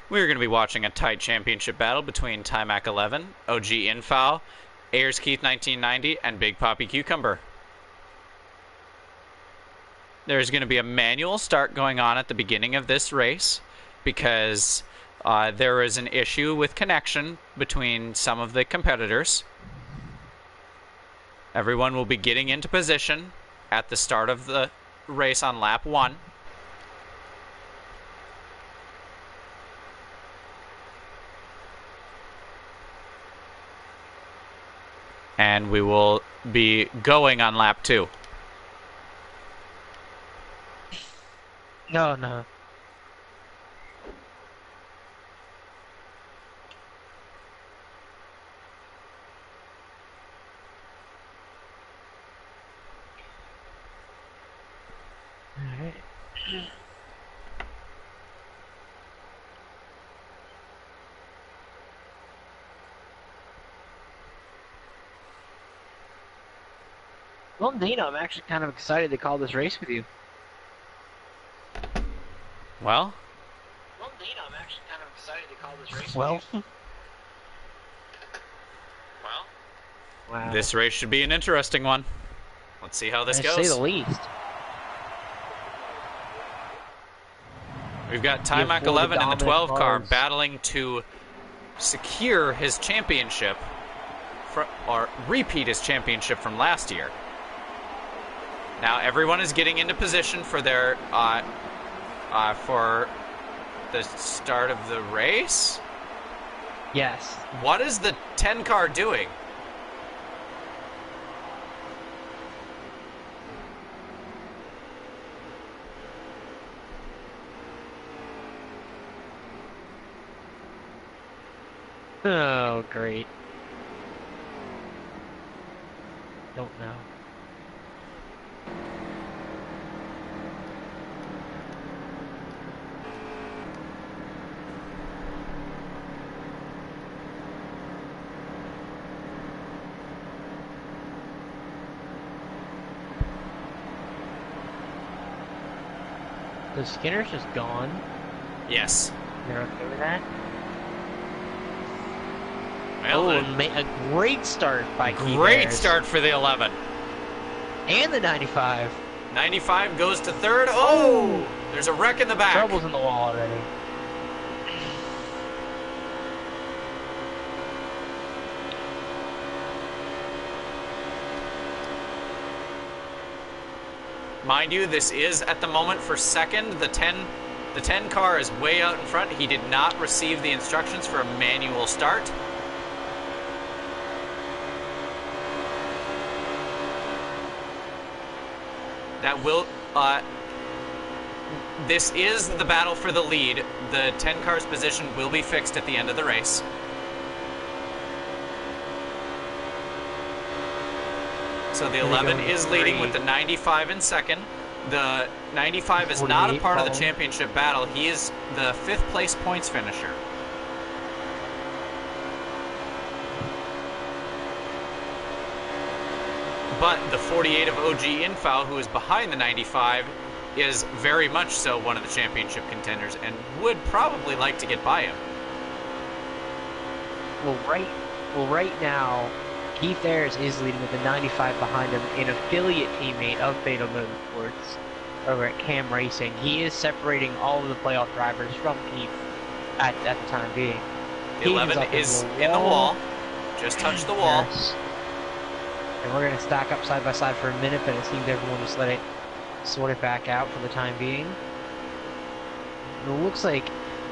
We're going to be watching a tight championship battle between Timac 11, OG Infal, Ayers Keith 1990, and Big Poppy Cucumber. There's going to be a manual start going on at the beginning of this race because there is an issue with connection between some of the competitors. Everyone will be getting into position at the start of the race on lap 1. And we will be going on lap 2. No, no. All right. Well, Dana, I'm actually kind of excited to call this race with you. Well, Dana, I'm actually kind of excited to call this race with you. Wow. This race should be an interesting one. Let's see how this goes. To say the least. We've got Timac 11 in the 12 car battling to secure his championship, or repeat his championship from last year. Now everyone is getting into position for their for the start of the race. Yes. What is the 10 car doing? Oh, great. Don't know. The Skinner's just gone. Yes. You're okay with that? Well, a great start by Keith great Ayers. start for the 11. And the 95. 95 goes to third. Oh! There's a wreck in the back. Trouble's in the wall already. Mind you, this is at the moment for second. The 10 car is way out in front. He did not receive the instructions for a manual start. That will, this is the battle for the lead. The 10 car's position will be fixed at the end of the race. So the 11 is leading with the 95 in second. The 95 is not a part of the championship battle. He is the 5th place points finisher. But the 48 of OG Infal, who is behind the 95, is very much so one of the championship contenders and would probably like to get by him. Well, right now, Keith Ayers is leading with the 95 behind him, an affiliate teammate of Fatal Motorsports over at Cam Racing. He is separating all of the playoff drivers from Keith at the time being. The 11 is in the wall. Just touched the wall. Yes. And we're going to stack up side by side for a minute, but it seems everyone just let it sort it back out for the time being. And it looks like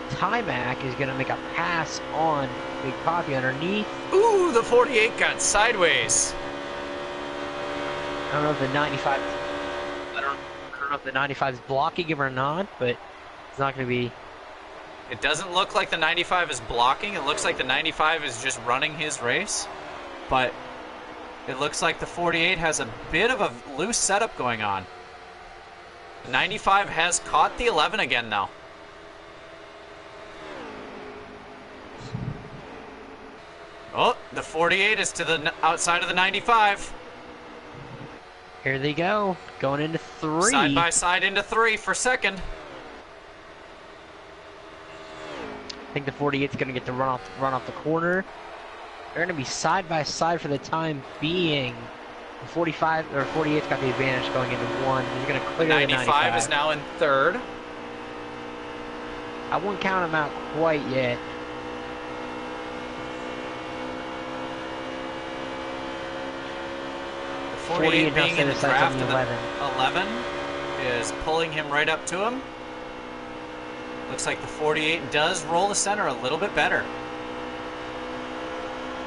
Timac is going to make a pass on Big Poppy underneath. Ooh, the 48 got sideways. I don't know if the 95. I don't know if the 95 is blocking him or not, but it's not going to be. It doesn't look like the 95 is blocking. It looks like the 95 is just running his race, but it looks like the 48 has a bit of a loose setup going on. The 95 has caught the 11 again, though. Oh, the 48 is to the outside of the 95. Here they go, going into 3. Side by side into 3 for second. I think the 48's going to get to run off the corner. They're going to be side by side for the time being. The 45 or 48's got the advantage going into one. He's going to clear the 95. Is now in third. I wouldn't count him out quite yet. The 48 being in the draft of the 11 is pulling him right up to him. Looks like the 48 does roll the center a little bit better.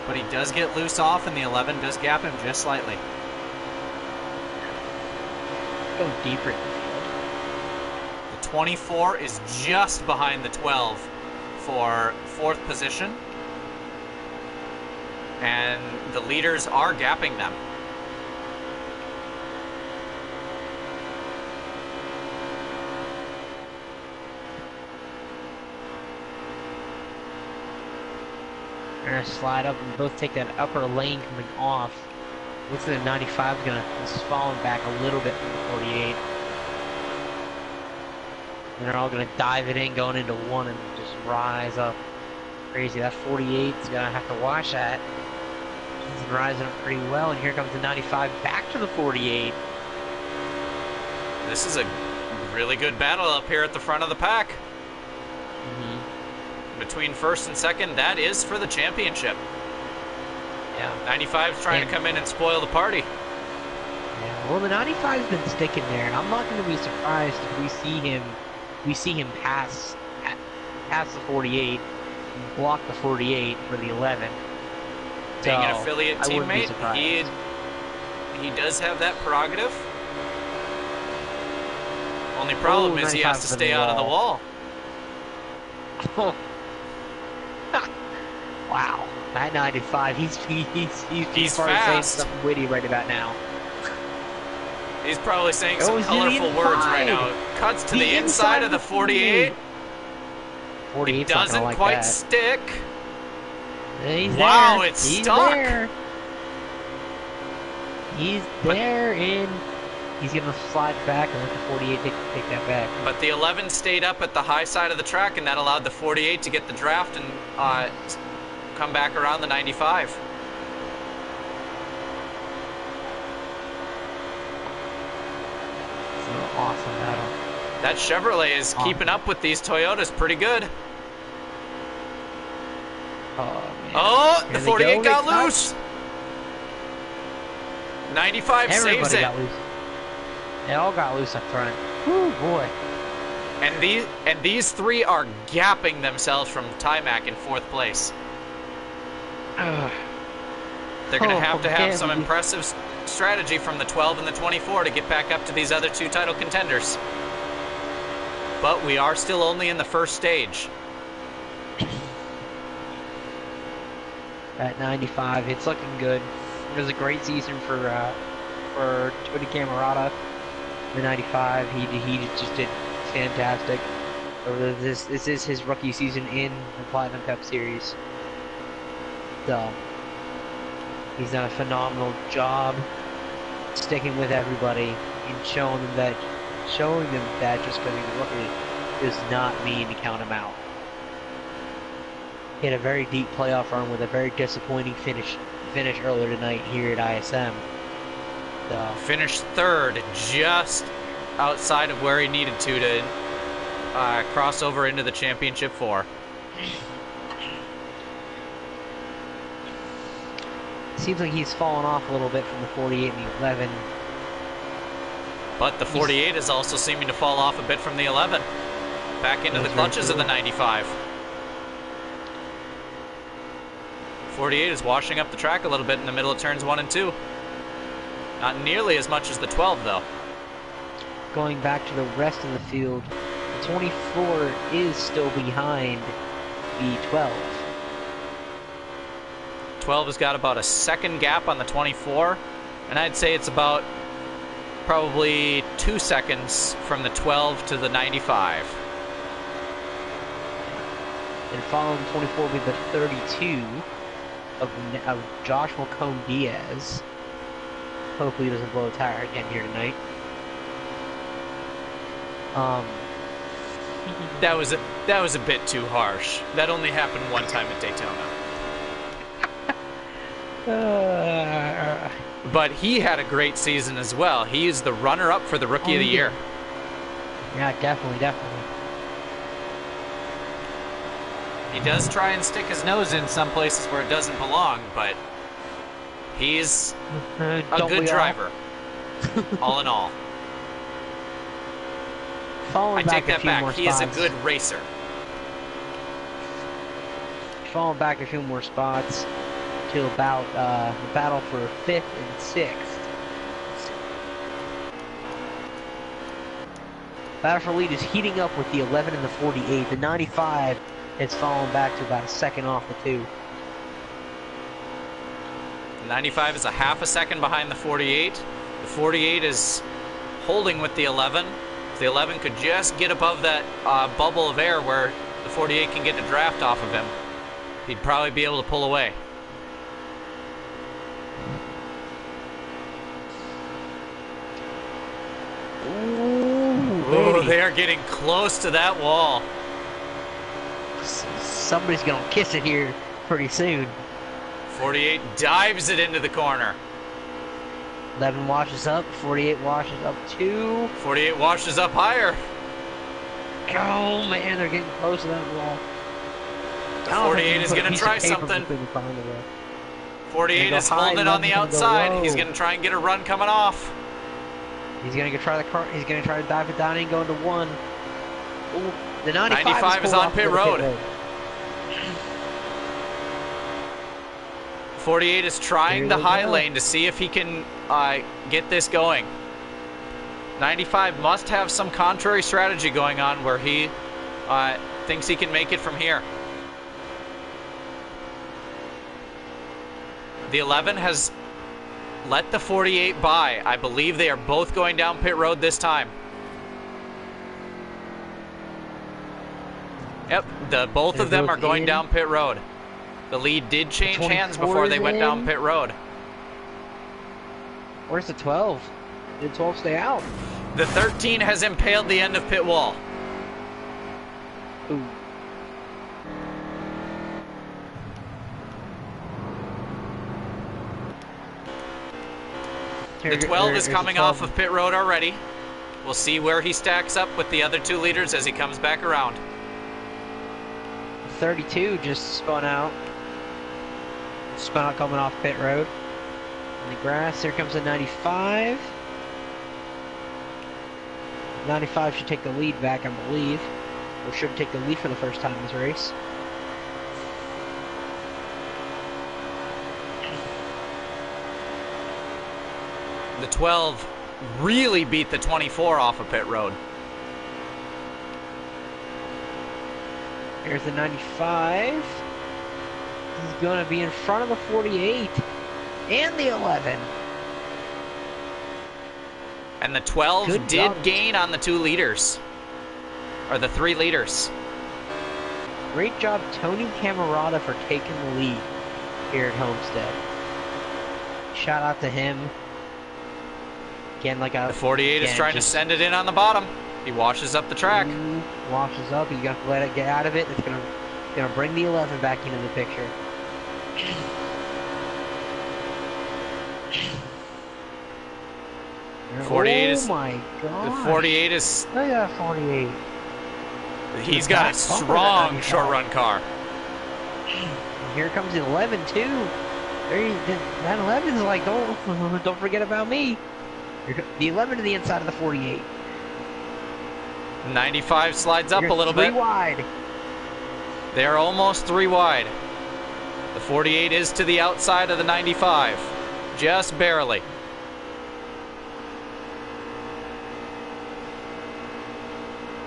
But he does get loose off, and the 11 does gap him just slightly. Go deeper. The 24 is just behind the 12 for fourth position. And the leaders are gapping them. They're going to slide up and both take that upper lane coming off. Looks like the 95 is falling back a little bit from the 48. And they're all going to dive it in, going into one and just rise up. Crazy. That 48 is going to have to watch that. He's rising up pretty well, and here comes the 95 back to the 48. This is a really good battle up here at the front of the pack. Between first and second, that is for the championship. Yeah. 95's trying to come in and spoil the party. Yeah, well, the 95's been sticking there, and I'm not going to be surprised if we see him pass the 48, and block the 48 for the 11. Being an affiliate teammate, he does have that prerogative. Only problem is he has to stay out of the wall. Wow, that 95, he's fast. saying something witty right about now. He's probably saying some colorful words right now. Cuts to the inside of the 48. 48 it doesn't quite stick. Wow, it's stuck. He's there, and he's going to slide back and let the 48 take that back. But the 11 stayed up at the high side of the track, and that allowed the 48 to get the draft and come back around the 95. It's an awesome battle. That Chevrolet is keeping up with these Toyotas pretty good. Oh, man. Oh, the 48 got loose. 95 saves it. Got loose. They all got loose up front. Woo, boy. And these three are gapping themselves from Timac in fourth place. They're going to have some impressive strategy from the 12 and the 24 to get back up to these other two title contenders. But we are still only in the first stage. At 95, it's looking good. It was a great season for Tony Camerata. The 95, he just did fantastic. This is his rookie season in the Platinum Cup Series. So he's done a phenomenal job sticking with everybody and showing them that just because he's a rookie does not mean to count him out. He had a very deep playoff run with a very disappointing finish earlier tonight here at ISM. So, finished third, just outside of where he needed to cross over into the championship 4. Seems like he's fallen off a little bit from the 48 and the 11. But the 48 is also seeming to fall off a bit from the 11. Back into the clutches of the 95. 48 is washing up the track a little bit in the middle of turns 1 and 2. Not nearly as much as the 12, though. Going back to the rest of the field, the 24 is still behind the 12. 12 has got about a second gap on the 24, and I'd say it's about probably 2 seconds from the 12 to the 95. And following the 24 will be the 32 of Joshua Cone Diaz. Hopefully he doesn't blow a tire again here tonight. That was a bit too harsh. That only happened one time at Daytona. But he had a great season as well. He is the runner-up for the Rookie of the Year. Yeah, definitely. He does try and stick his nose in some places where it doesn't belong, but he's a good driver, all in all. I take that back. He is a good racer. Falling back a few more spots to about the battle for 5th and 6th. Battle for lead is heating up with the 11 and the 48. The 95 has fallen back to about a second off the 2. The 95 is a half a second behind the 48. The 48 is holding with the 11. If the 11 could just get above that bubble of air where the 48 can get a draft off of him, he'd probably be able to pull away. Ooh, they are getting close to that wall. Somebody's going to kiss it here pretty soon. 48 dives it into the corner. 11 washes up, 48 washes up 2. 48 washes up higher. Oh man, they're getting close to that wall. The 48 is going to try something. 48 is holding it on the outside. He's going to try and get a run coming off. He's going to try the car. He's going to try to dive it down and go into 1. Ooh, the 95 is on pit road. 48 is trying the high lane to see if he can get this going. 95 must have some contrary strategy going on where he thinks he can make it from here. The 11 has let the 48 by. I believe they are both going down pit road this time. Yep, both of them are going down pit road. The lead did change hands before they went down pit road. Where's the 12? Did 12 stay out? The 13 has impaled the end of pit wall. Ooh. The 12 is coming off of pit road already. We'll see where he stacks up with the other 2 leaders as he comes back around. 32 just spun out. Spun out coming off pit road. In the grass, here comes the 95. 95 should take the lead back, I believe. Or should take the lead for the first time in this race. The 12 really beat the 24 off of pit road. Here's the 95. He's going to be in front of the 48 and the 11. And the 12 did gain on the 2 leaders. Or the 3 leaders. Great job, Tony Camerata, for taking the lead here at Homestead. Shout out to him. Again, the 48 is trying to send it in on the bottom. He washes up the track. Washes up. He's gonna let it get out of it. It's gonna bring the 11 back into the picture. The 48 is. Oh my god. The 48 is. Look at that 48. He's got a strong short run car. Here comes the 11 too. That 11 is like, don't forget about me. The 11 to the inside of the 48. 95 slides up a little bit. 3 wide. They're almost 3 wide. The 48 is to the outside of the 95. Just barely.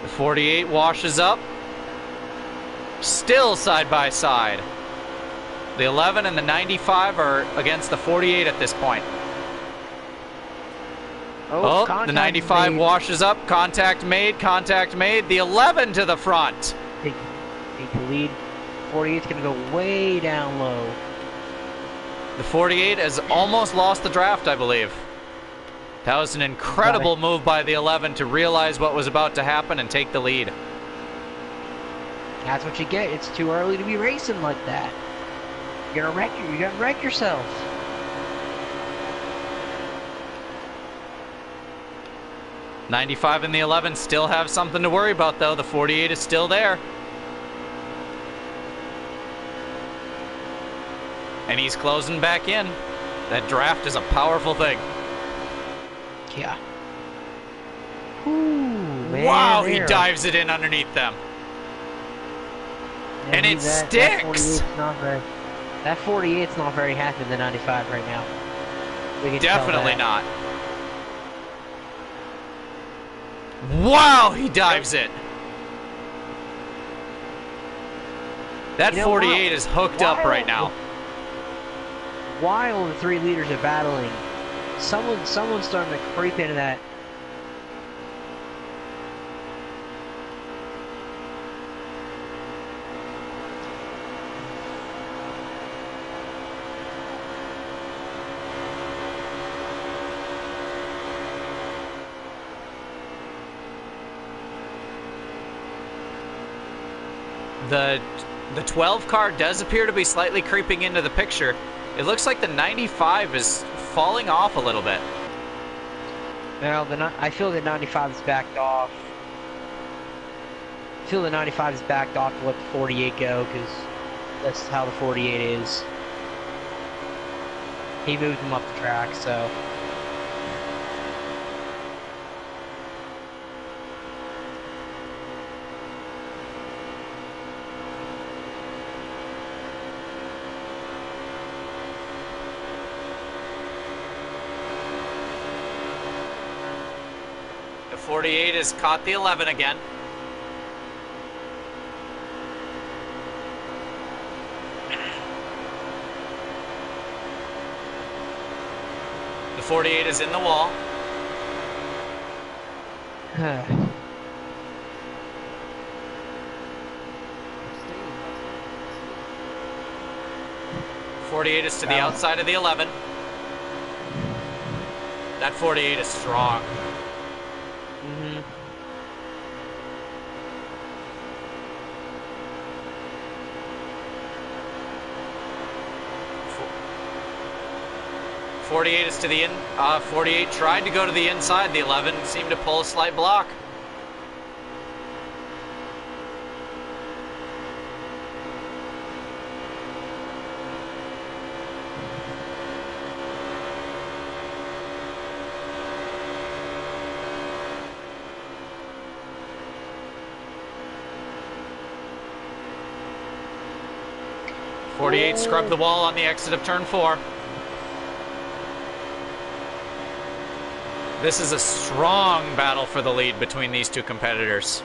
The 48 washes up. Still side by side. The 11 and the 95 are against the 48 at this point. Oh, the 95 washes up. Contact made. Contact made. The 11 to the front. Take the lead. 48's going to go way down low. The 48 has almost lost the draft, I believe. That was an incredible move by the 11 to realize what was about to happen and take the lead. That's what you get. It's too early to be racing like that. You're gonna wreck yourself. '95 and the 11 still have something to worry about, though. The 48 is still there. And he's closing back in. That draft is a powerful thing. Yeah. Ooh, man, wow, he dives it in underneath them. Yeah, and it sticks. That 48's not very happy with the 95 right now. Definitely not. Wow, he dives it. That 48 is hooked up right now. While the 3 leaders are battling, someone's starting to creep into that. The 12 car does appear to be slightly creeping into the picture. It looks like the 95 is falling off a little bit. Well, I feel that 95 is backed off. I feel the 95 is backed off to let the 48 go, because that's how the 48 is. He moved him up the track, so... The 48 has caught the 11 again. The 48 is in the wall. 48 is to the outside of the 11. That 48 is strong. Mm-hmm. .48 is to the in. 48 tried to go to the inside. The 11 seemed to pull a slight block. .48 scrubbed the wall on the exit of turn 4. This is a strong battle for the lead between these two competitors.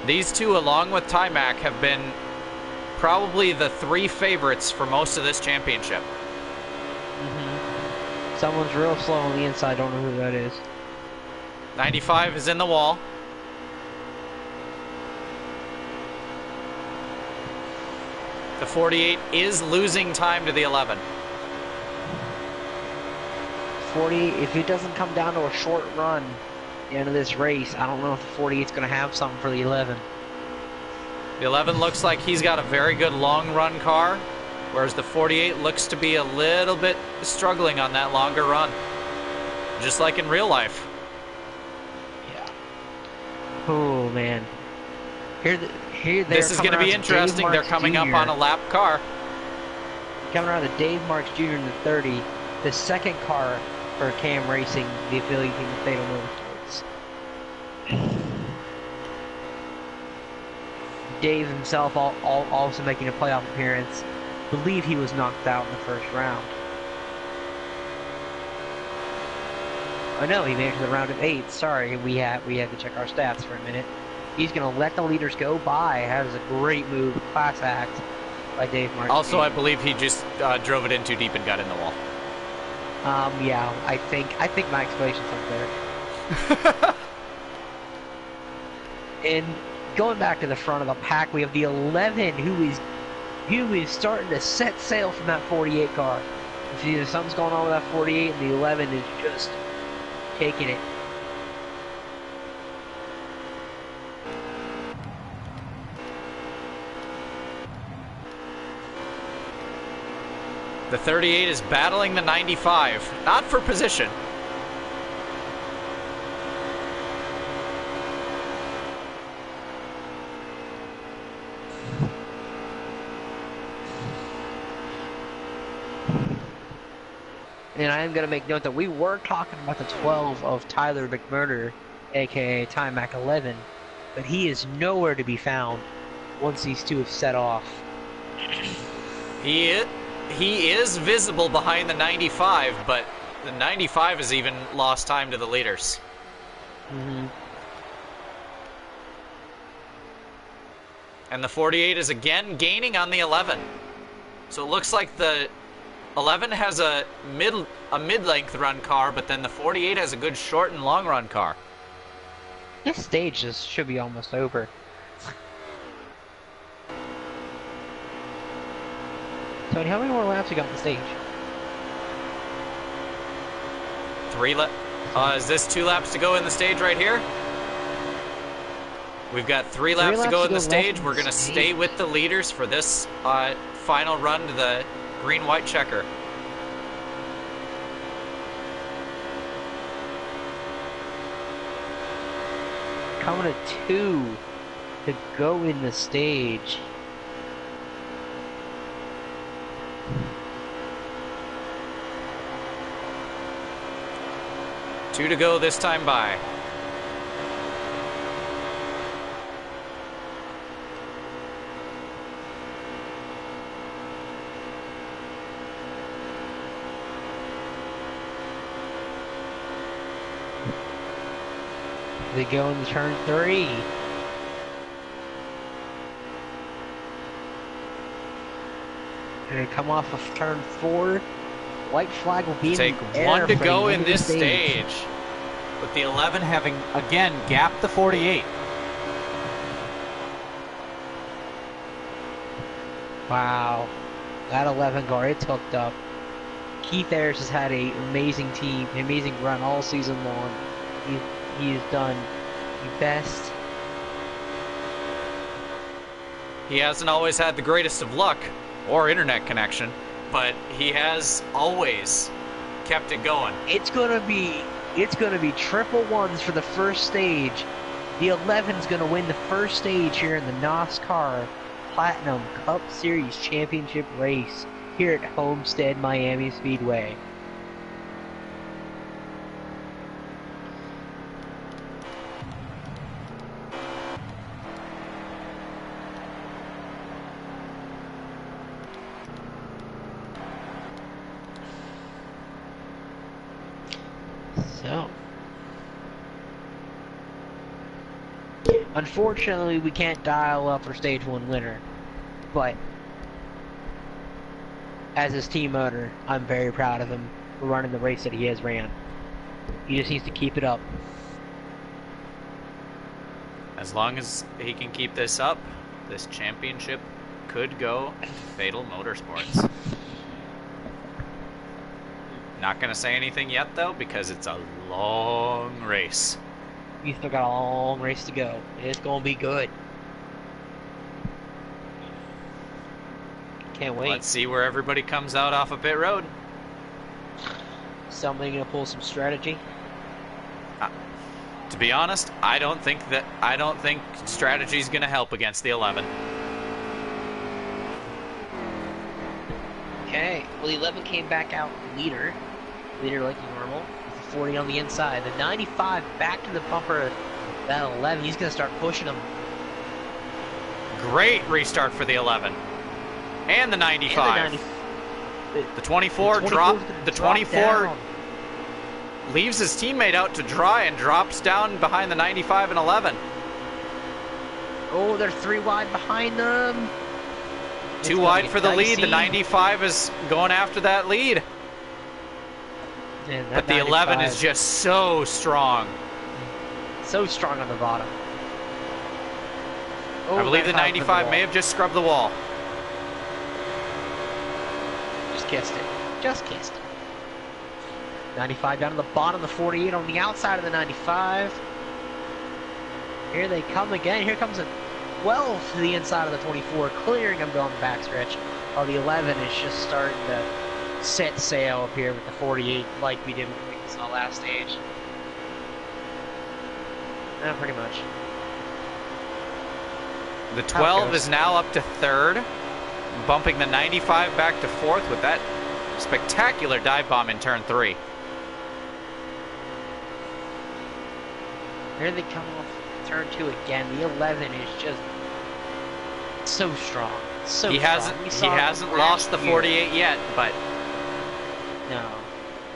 These two, along with Timac, have been probably the 3 favorites for most of this championship. Mm-hmm. Someone's real slow on the inside, don't know who that is. 95 is in the wall. The 48 is losing time to the 11. 40, if it doesn't come down to a short run at the end of this race, I don't know if the 48's going to have something for the 11. The 11 looks like he's got a very good long run car, whereas the 48 looks to be a little bit struggling on that longer run. Just like in real life. Yeah. Oh, man. This is going to be interesting. They're coming up on a lap car. Coming around to Dave Marks Jr. in the 30, the second car for Cam Racing, the affiliate team of Fatal Motorsports. Dave himself also making a playoff appearance. Believe he was knocked out in the first round. Oh no, he made it to the round of 8. Sorry, we had to check our stats for a minute. He's going to let the leaders go by. That was a great move, class act by Dave Martin. Also, I believe he just drove it in too deep and got in the wall. Yeah, I think my explanation's up there. And going back to the front of the pack, we have the 11 who is starting to set sail from that 48 car. If either something's going on with that 48, and the 11 is just taking it. The 38 is battling the 95, not for position. And I am going to make note that we were talking about the 12 of Tyler McMurder, aka Timac 11, but he is nowhere to be found once these two have set off. He is visible behind the 95, but the 95 has even lost time to the leaders. Mm-hmm. And the 48 is again gaining on the 11. So it looks like the 11 has a mid-length run car, but then the 48 has a good short and long run car. This stage should be almost over. Tony, how many more laps you got on the stage? 3 laps. Is this 2 laps to go in the stage right here? We've got 3 laps to go in the stage. We're going to stay with the leaders for this final run to the green-white checker. Coming to 2 to go in the stage. Two to go this time by. They go into turn 3. And they come off of turn 4. White flag will be Take in the one air to for go the in this stage. With the 11 having, again, gapped the 48. Wow. That 11 car, it's hooked up. Keith Ayers has had an amazing team, an amazing run all season long. He has done the best. He hasn't always had the greatest of luck or internet connection, but he has always kept it going. It's gonna be triple ones for the first stage. The 11's gonna win the first stage here in the NOSSCAR Platinum Cup Series Championship race here at Homestead Miami Speedway. So, unfortunately, we can't dial up for stage 1 winner, but as his team owner, I'm very proud of him for running the race that he has ran. He just needs to keep it up. As long as he can keep this up, this championship could go to Fatal Motorsports. Not going to say anything yet, though, because it's a long race. You still got a long race to go. It's going to be good. Can't wait. Let's see where everybody comes out off of pit road. Somebody going to pull some strategy? To be honest, I don't think strategy is going to help against the 11. Okay, well the 11 came back out leader like normal, with the 40 on the inside. The 95 back to the bumper, that 11, he's going to start pushing him. Great restart for the 11. And the 95. The 24 leaves his teammate out to dry and drops down behind the 95 and 11. Oh, they're 3 wide behind them. 2 wide for the lead. The 95 is going after that lead. Man, but the 11 is just so strong. So strong on the bottom. Oh, I believe the 95 may have just scrubbed the wall. Just kissed it. Just kissed it. 95 down to the bottom, the 48 on the outside of the 95. Here they come again. Here comes a 12 to the inside of the 24, clearing him down the backstretch. While the 11 is just starting to set sail up here with the 48 like we did when we saw last stage. Pretty much. The 12 is now up to third, bumping the 95 back to fourth with that spectacular dive bomb in turn 3. Here they come off turn 2 again. The 11 is just so strong. So he hasn't lost the 48 yet, but no.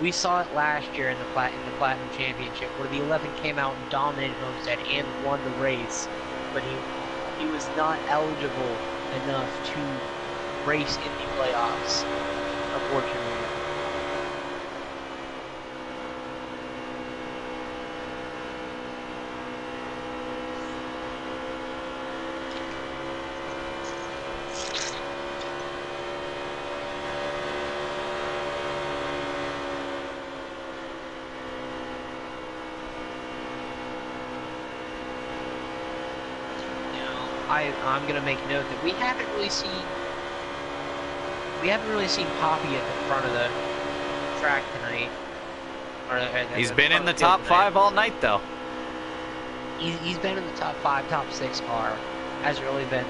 We saw it last year in the Platinum Championship, where the 11 came out and dominated Homestead and won the race, but he was not eligible enough to race in the playoffs, unfortunately. I'm going to make note that we haven't really seen Poppy at the front of the track tonight. He's been in the top 5 all night, though. He's been in the top 5, top 6 car. Hasn't really been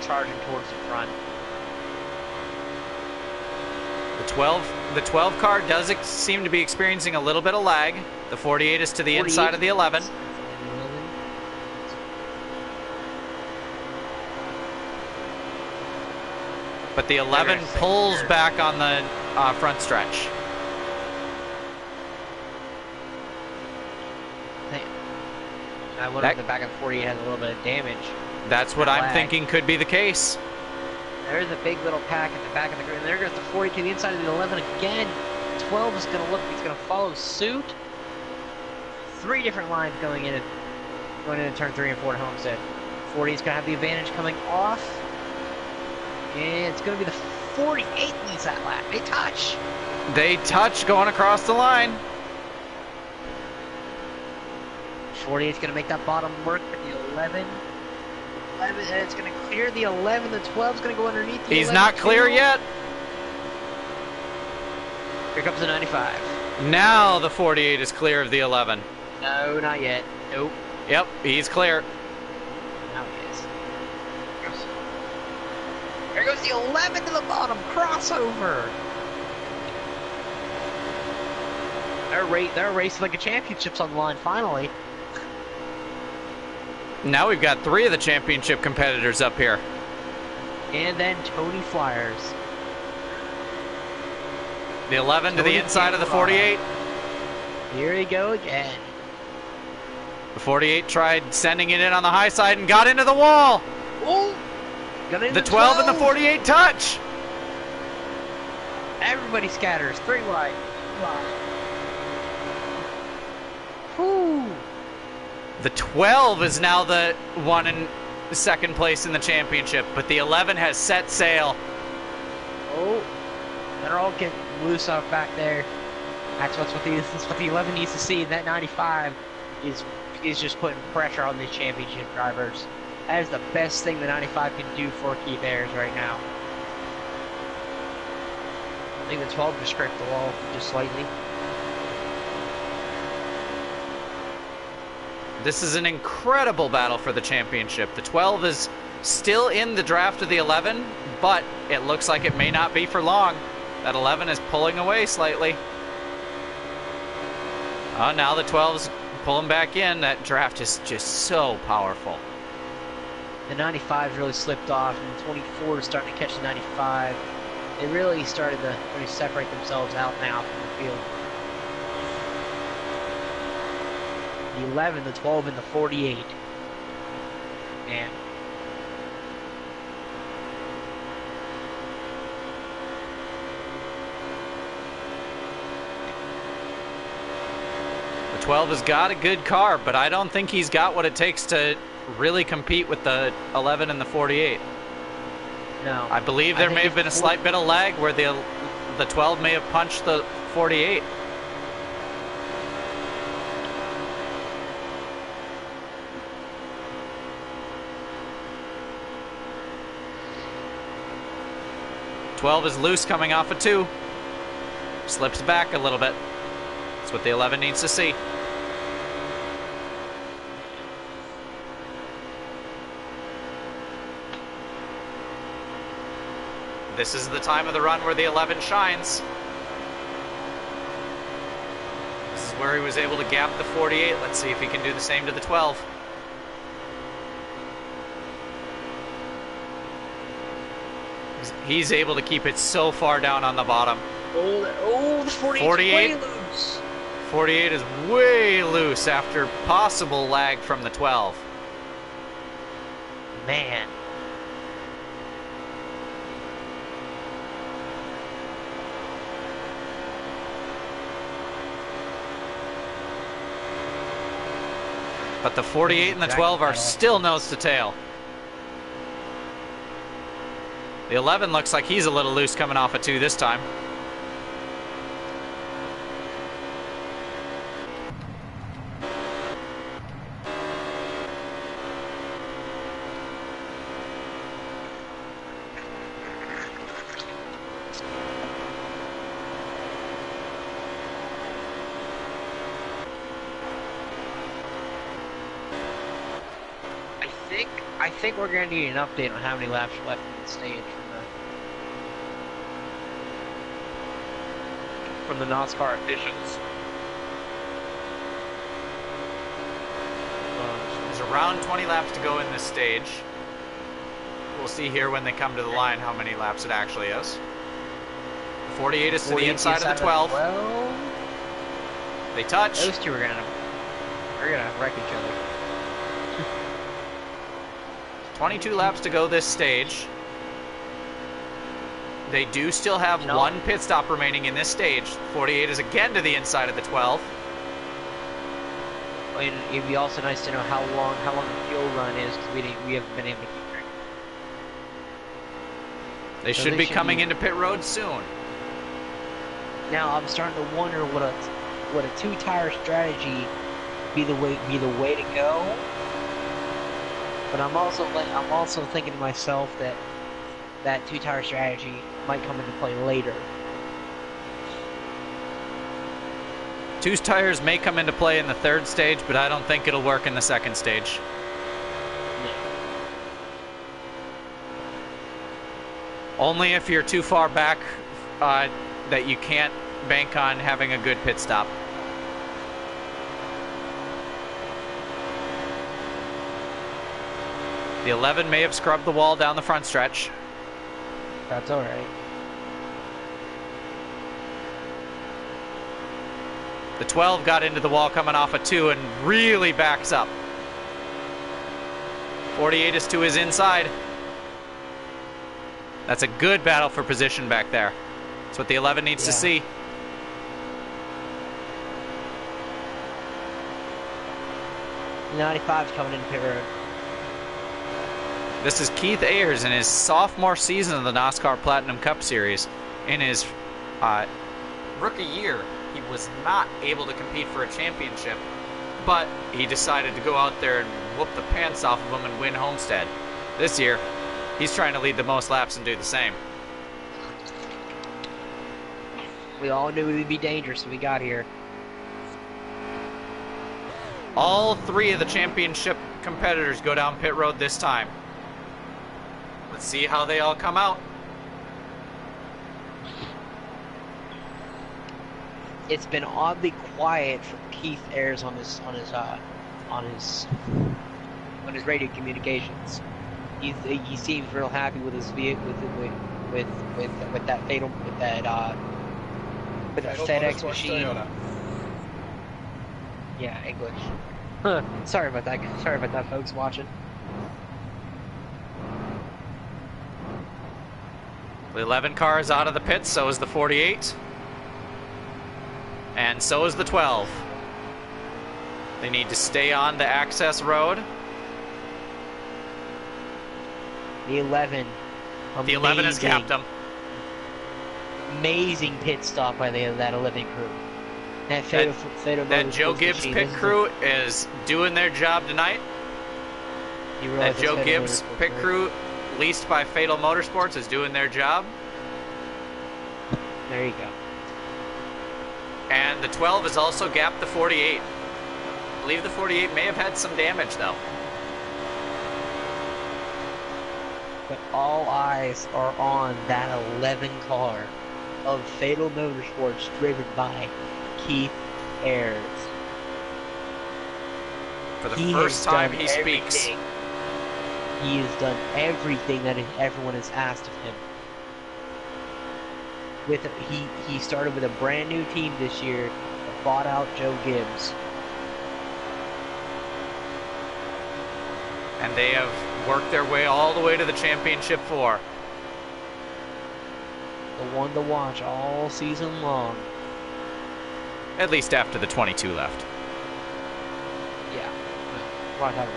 charging towards the front. The 12 car does seem to be experiencing a little bit of lag. The 48 is to the inside of the 11. But the 11 pulls back on the front stretch. I wonder if the back of the 48 has a little bit of damage. That's what I'm thinking could be the case. There's a big little pack at the back of the grid. There goes the 40 to the inside of the 11 again. 12 is going to look, he's going to follow suit. 3 different lines going into turn 3 and 4 to Homestead. 40 is going to have the advantage coming off. And it's going to be the 48 leads that lap. They touch. They touch going across the line. 48 is going to make that bottom work for the 11. It's going to clear the 11. The 12 is going to go underneath the 11. He's not clear yet. Here comes the 95. Now the 48 is clear of the 11. No, not yet. Nope. Yep, he's clear. Now he is. There goes the 11 to the bottom. Crossover. They're racing like a championship's on the line finally. Now we've got 3 of the championship competitors up here. And then Tony Flyers. The 11 to the inside of the 48. Here we go again. The 48 tried sending it in on the high side and got into the wall. Ooh. The 12 and the 48 touch. Everybody scatters. 3 wide. Whew. The 12 is now the one in second place in the championship, but the 11 has set sail. Oh, they're all getting loose off back there. That's what the 11 needs to see. That 95 is just putting pressure on these championship drivers. That is the best thing the 95 can do for Keith Ayers right now. I think the 12 just scraped the wall just slightly. This is an incredible battle for the championship. The 12 is still in the draft of the 11, but it looks like it may not be for long. That 11 is pulling away slightly. Oh, now the 12's pulling back in. That draft is just so powerful. The 95 really slipped off, and the 24 is starting to catch the 95. They really started to separate themselves out now from the field. The 11, the 12, and the 48. Man. The 12 has got a good car, but I don't think he's got what it takes to really compete with the 11 and the 48. No. I believe there may have been a slight bit of lag where the 12 may have punched the 48. .12 is loose coming off a 2. Slips back a little bit. That's what the 11 needs to see. This is the time of the run where the 11 shines. This is where he was able to gap the 48. Let's see if he can do the same to the 12. He's able to keep it so far down on the bottom. Oh, the 48 way loose. 48 is way loose after possible lag from the 12. Man. But the 48 and the 12 are still nose to tail. The 11 looks like he's a little loose coming off a 2 this time. I think we're going to need an update on how many laps left in the stage from the NOSSCAR officials. There's around 20 laps to go in this stage. We'll see here when they come to the line how many laps it actually is. 48 is to the inside of the 12. They touch. Those two are gonna wreck each other. 22 laps to go this stage. They do still have one pit stop remaining in this stage. 48 is again to the inside of the 12. And it'd be also nice to know how long the fuel run is, because we haven't been able to keep track. They should be coming into pit road soon. Now I'm starting to wonder would a two-tire strategy be the way to go. But I'm also thinking to myself that two-tire strategy might come into play later. Two tires may come into play in the third stage, but I don't think it'll work in the second stage. No. Only if you're too far back that you can't bank on having a good pit stop. The 11 may have scrubbed the wall down the front stretch. That's all right. The 12 got into the wall coming off a 2 and really backs up. 48 is to his inside. That's a good battle for position back there. That's what the 11 needs to see. The 95's coming into pit road. This is Keith Ayers in his sophomore season of the NOSSCAR Platinum Cup Series. In his rookie year, he was not able to compete for a championship, but he decided to go out there and whoop the pants off of them and win Homestead. This year, he's trying to lead the most laps and do the same. We all knew it would be dangerous when we got here. All 3 of the championship competitors go down pit road this time. Let's see how they all come out. It's been oddly quiet from Keith Ayers on his radio communications. He seems real happy with his vehicle, with that FedEx machine. Toyota. Yeah, English. Sorry about that, folks watching. The 11 car is out of the pits, so is the 48. And so is the 12. They need to stay on the access road. The 11. The 11 has capped them. Amazing pit stop by that 11 crew. That Joe Gibbs pit crew is doing their job tonight. That Joe Gibbs pit crew, leased by Fatal Motorsports, is doing their job. There you go. And the 12 has also gapped the 48. I believe the 48 may have had some damage, though. But all eyes are on that 11 car of Fatal Motorsports driven by Keith Ayers. For the first time he speaks. He has done everything that everyone has asked of him. He started with a brand new team this year, bought out Joe Gibbs. And they have worked their way all the way to the championship 4. The one to watch all season long. At least after the 22 left. Yeah. Well, we're not talking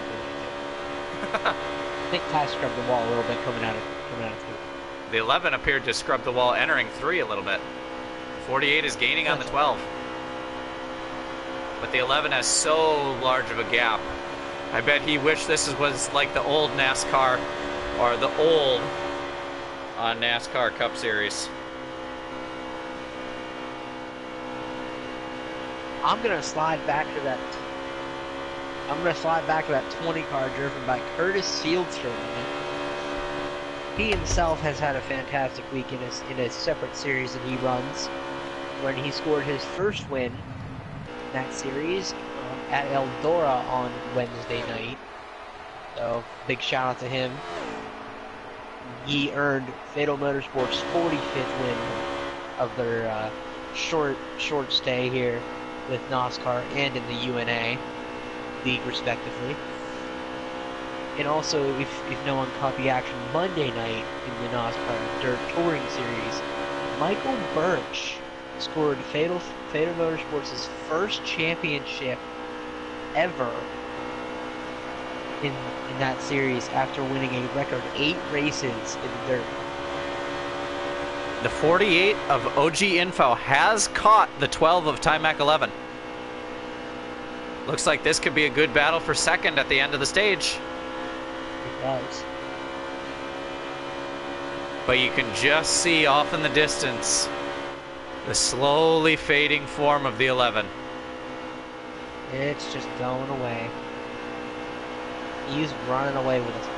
about 22. I think Ty scrubbed the wall a little bit coming out of 2. The 11 appeared to scrub the wall entering 3 a little bit. The 48 is gaining on the 12. But the 11 has so large of a gap. I bet he wished this was like the old NASCAR, or the old NASCAR Cup Series. I'm gonna slide back to that 20 car driven by Curtis Fields for a minute. He himself has had a fantastic week in a separate series that he runs, when he scored his first win in that series at Eldora on Wednesday night. So big shout out to him. He earned Fatal Motorsports' 45th win of their short stay here with NOSSCAR and in the UNA league respectively. And also, if no one caught the action Monday night in the NOSSCAR Dirt Touring Series, Michael Birch scored Fatal Motorsports' first championship ever in that series after winning a record 8 races in the dirt. The 48 of OG Info has caught the 12 of Timac 11. Looks like this could be a good battle for second at the end of the stage. It does. But you can just see off in the distance the slowly fading form of the 11. It's just going away. He's running away with it.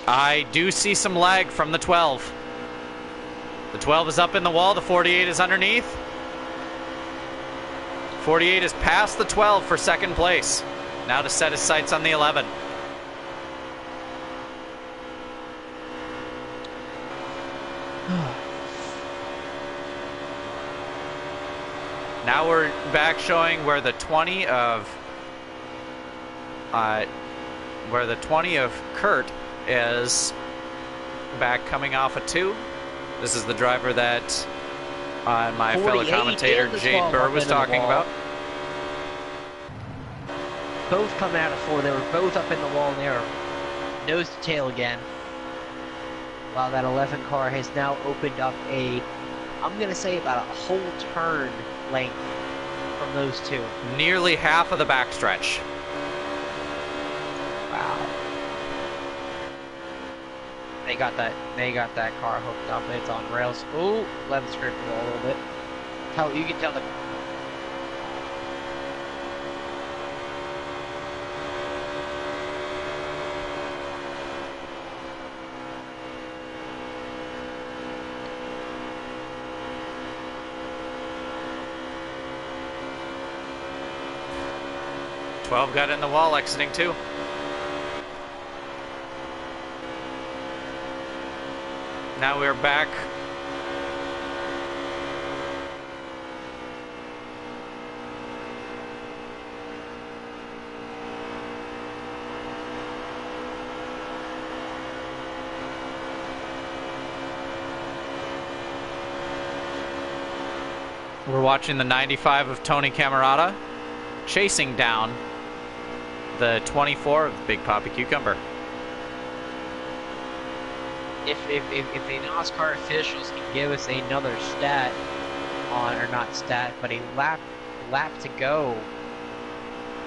I do see some lag from the 12. The 12 is up in the wall, the 48 is underneath. 48 is past the 12 for second place. Now to set his sights on the 11. Now we're back showing where the 20 of Kurt is back coming off a 2. This is the driver that my fellow commentator Jade Burr was talking about. Both come out of 4. They were both up in the wall and they are nose to tail again. While that 11 car has now opened up I'm going to say about a whole turn length from those 2. Nearly half of the backstretch. Wow. They got that car hooked up. It's on rails. Ooh, 11 scraped the wall a little bit. You can tell the. "12 got in the wall, exiting 2. Now we're back. We're watching the 95 of Tony Camerata chasing down the 24 of Big Poppy Cucumber. if the NOSSCAR officials can give us another stat on, or not stat, but a lap to go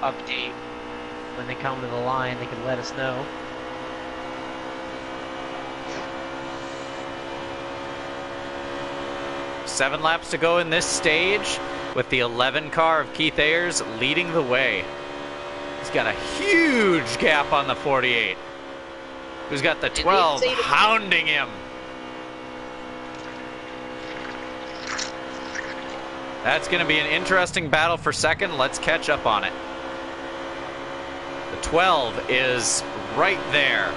update when they come to the line, they can let us know. Seven laps to go in this stage, with the 11 car of Keith Ayers leading the way. He's got a huge gap on the 48, who's got the 12 hounding him. That's going to be an interesting battle for second. Let's catch up on it. The 12 is right there.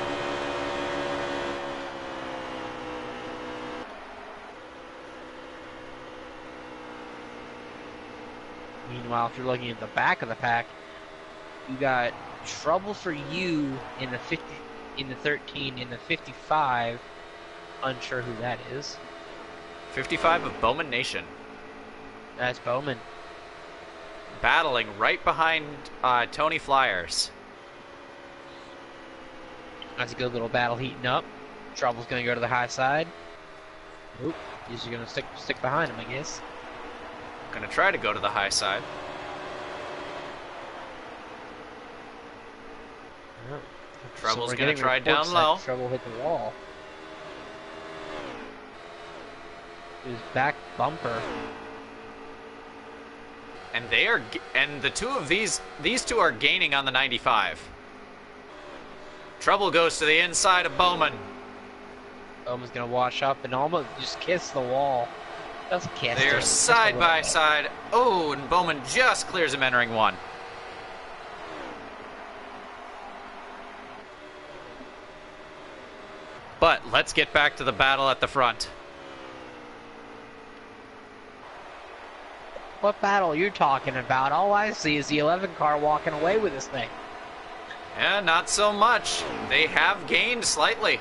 Meanwhile, if you're looking at the back of the pack, you got trouble for you in the 50, in the 13, in the 55. Unsure who that is. 55 of Bowman Nation. That's Bowman. Battling right behind Tony Flyers. That's a good little battle heating up. Trouble's gonna go to the high side. Oop, he's gonna stick behind him, I guess. Gonna try to go to the high side. Trouble's gonna try down low. Trouble hit the wall. His back bumper. And the two of these two are gaining on the 95. Trouble goes to the inside of Bowman. Bowman's gonna wash up and almost just kiss the wall. Just kiss. They're side by side. Oh, and Bowman just clears him entering one. But let's get back to the battle at the front. What battle are you talking about? All I see is the 11 car walking away with this thing. Yeah, not so much. They have gained slightly.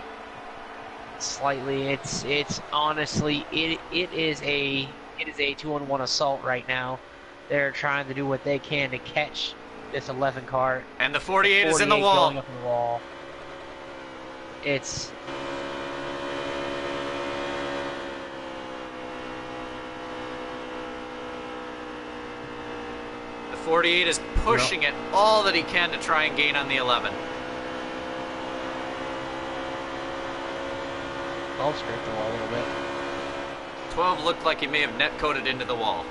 Slightly. It's honestly it is a 2-on-1 assault right now. They're trying to do what they can to catch this 11 car. And the 48 is in the wall. Going up in the wall. It's the 48 is pushing it all that he can to try and gain on the 11. 12 scraped the wall a little bit. 12 looked like he may have net coated into the wall.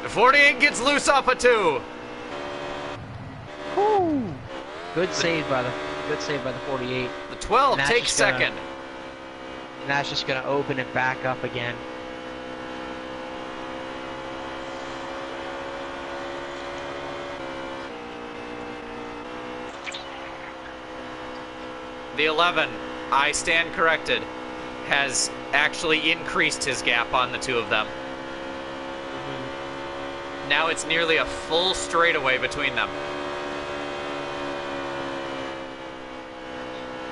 The 48 gets loose off a 2. Woo! Good save by the 48. The 12 takes second. And that's just going to open it back up again. The 11, I stand corrected, has actually increased his gap on the two of them. Now it's nearly a full straightaway between them.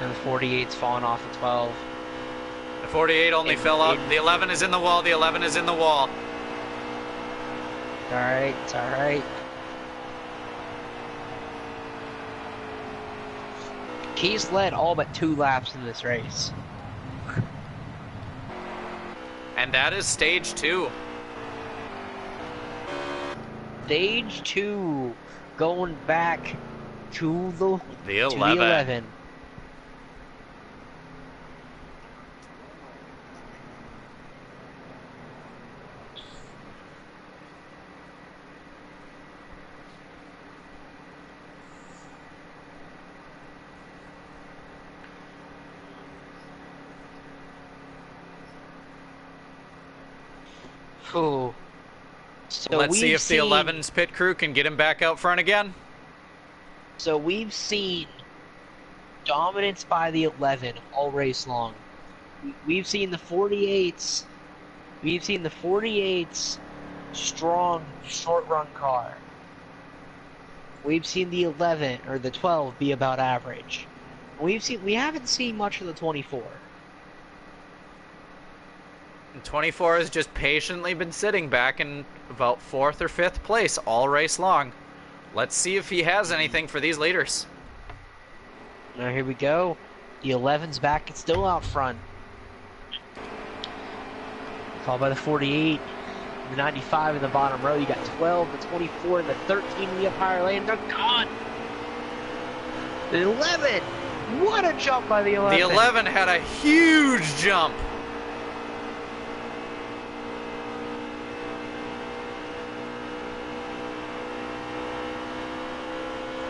And the 48's falling off the 12. The 48 only fell out. The 11 is in the wall. The 11 is in the wall. It's alright. It's alright. He's led all but 2 laps in this race. And that is stage 2. Stage 2, going back to the 11. Ooh. So let's see if the 11's pit crew can get him back out front again. So we've seen dominance by the 11 all race long. We've seen the 48s. We've seen the 48's strong short run car. We've seen the 11 or the 12 be about average. We haven't seen much of the 24. And 24 has just patiently been sitting back in about 4th or 5th place all race long. Let's see if he has anything for these leaders. Now here we go. The 11's back. It's still out front. Followed by the 48. The 95 in the bottom row. You got 12, the 24, and the 13 in the up higher lane. They're gone. The 11. What a jump by the 11. The 11 had a huge jump.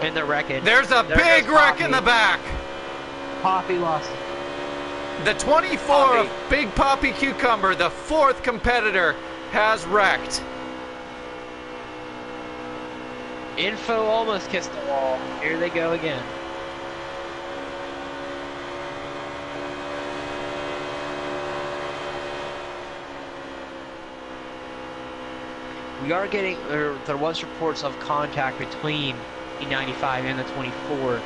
And the wreckage. There's a big wreck in the back. Poppy lost. The 24 of Big Poppy Cucumber, the 4th competitor, has wrecked. Info almost kissed the wall. Here they go again. We are getting, there was reports of contact between the 95 and the 24,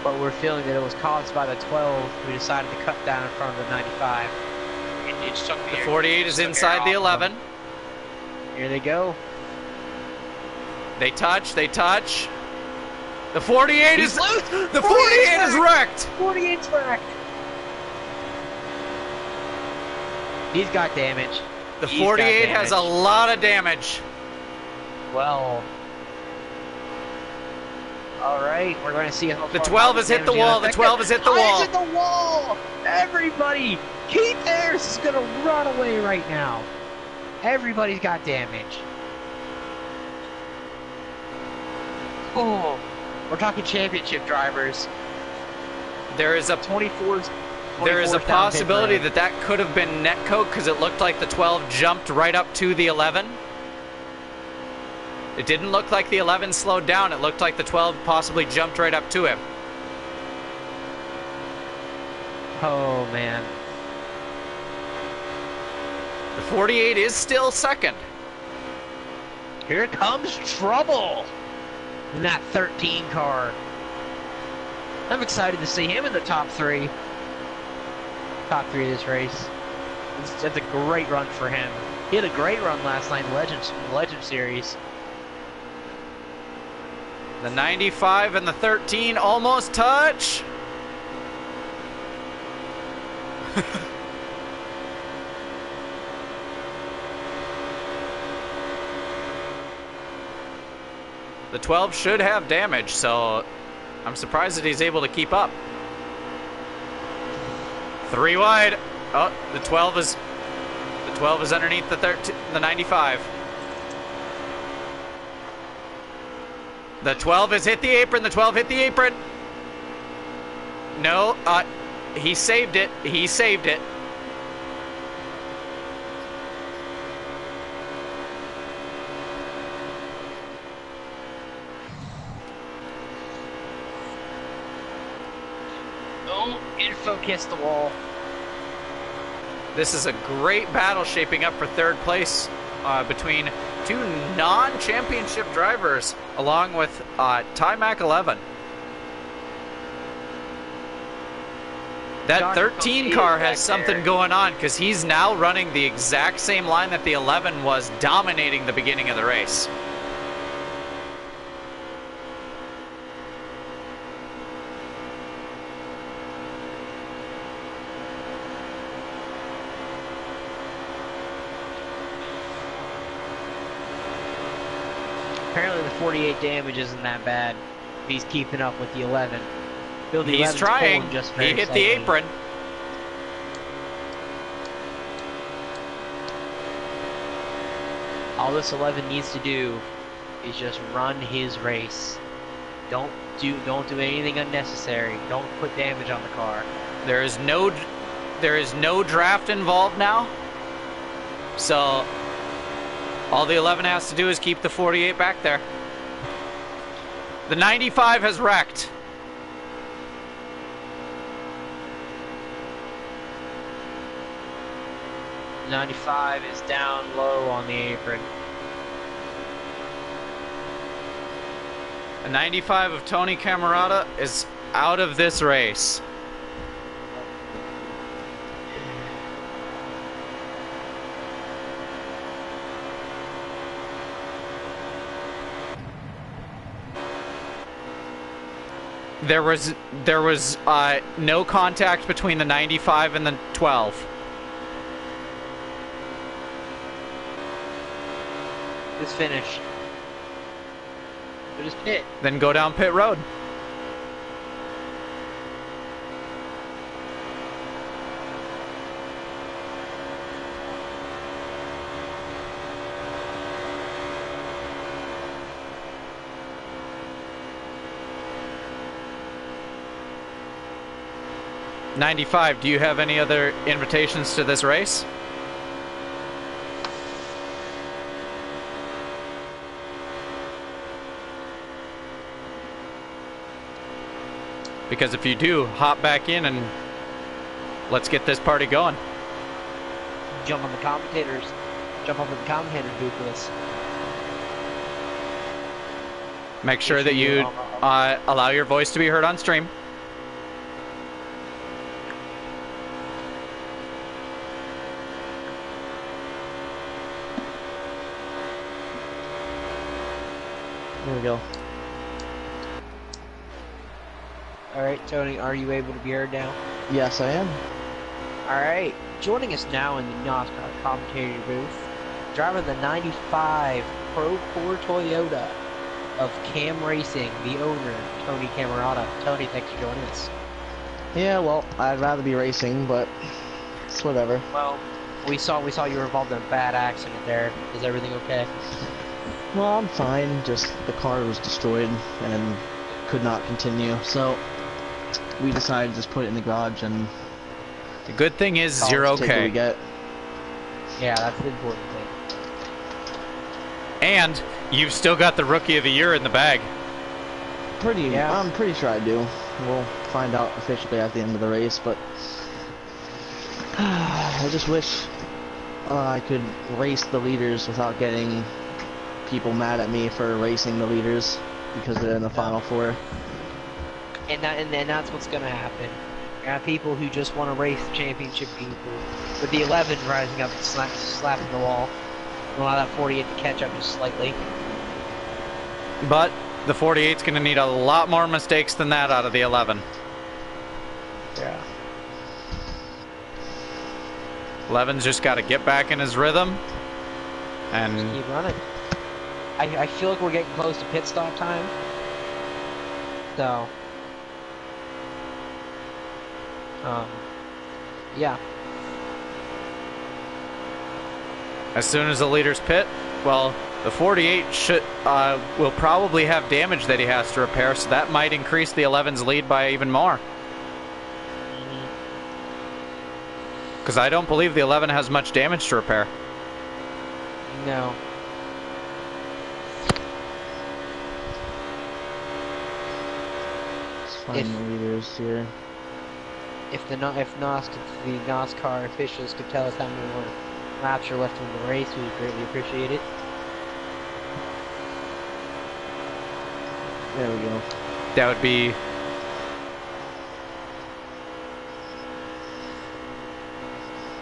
but we're feeling that it was caused by the 12 who decided to cut down in front of the 95. It struck the 48 is inside the 11. Here they go. They touch, they touch. The 48 He's is loose. The 48 is wrecked. 48's wrecked. He's got damage. The 48 has a lot of damage. Well, all right, we're going to see how the 12 has hit the wall. The 12 has hit the wall. He's hit the wall. Everybody, Keith Ayers is going to run away right now. Everybody's got damage. Oh, we're talking championship drivers. There is a 24's. There is a possibility that that could have been netcode because it looked like the 12 jumped right up to the 11. It didn't look like the 11 slowed down. It looked like the 12 possibly jumped right up to him. Oh, man. The 48 is still second. Here comes trouble in that 13 car. I'm excited to see him in the top three. Top three of this race. It's a great run for him. He had a great run last night in Legend Series. The 95 and the 13 almost touch. The 12 should have damage, so I'm surprised that he's able to keep up. 3 wide. Oh, the 12 is underneath the 95. The 12 has hit the apron. The 12 hit the apron. No, he saved it. He saved it. Oh, info kissed the wall. This is a great battle shaping up for third place between two non-championship drivers, along with Timac 11. That 13 car has something going on because he's now running the exact same line that the 11 was, dominating the beginning of the race. Apparently the 48 damage isn't that bad. He's keeping up with the 11. He's trying. He hit the apron. All this 11 needs to do is just run his race. Don't do anything unnecessary. Don't put damage on the car. There is no draft involved now. So all the 11 has to do is keep the 48 back there. The 95 has wrecked. The 95 is down low on the apron. The 95 of Tony Camerata is out of this race. There was no contact between the 95 and the 12. It's finished. It is pit. Then go down pit road. '95, do you have any other invitations to this race? Because if you do, hop back in and let's get this party going. Jump on the commentators. Jump up in the commentator booth with us. Make sure that you allow your voice to be heard on stream. There we go. Alright, Tony, are you able to be heard now? Yes, I am. Alright, joining us now in the NOSSCAR commentator booth, driver of the 95 Pro 4 Toyota of Cam Racing, the owner, Tony Camerata. Tony, thanks for joining us. Yeah, well, I'd rather be racing, but it's whatever. Well, we saw you were involved in a bad accident there. Is everything okay? Well, I'm fine, just the car was destroyed and could not continue, so we decided to just put it in the garage and... The good thing is you're okay. We get. Yeah, that's the important thing. And you've still got the Rookie of the Year in the bag. I'm pretty sure I do. We'll find out officially at the end of the race, but I just wish I could race the leaders without getting people mad at me for racing the leaders because they're in the Final Four. And that's what's going to happen. You have people who just want to race the championship people, with the 11 rising up and slapping the wall. And allow that 48 to catch up just slightly. But the 48's going to need a lot more mistakes than that out of the 11. Yeah. 11's just got to get back in his rhythm and just keep running. I feel like we're getting close to pit stop time. So, yeah. As soon as the leaders pit, well, the 48 will probably have damage that he has to repair, so that might increase the 11's lead by even more. Because I don't believe the 11 has much damage to repair. No. Let's find the leaders here. If the NOSSCAR officials could tell us how many more laps are left in the race, we would greatly appreciate it. There we go. That would be...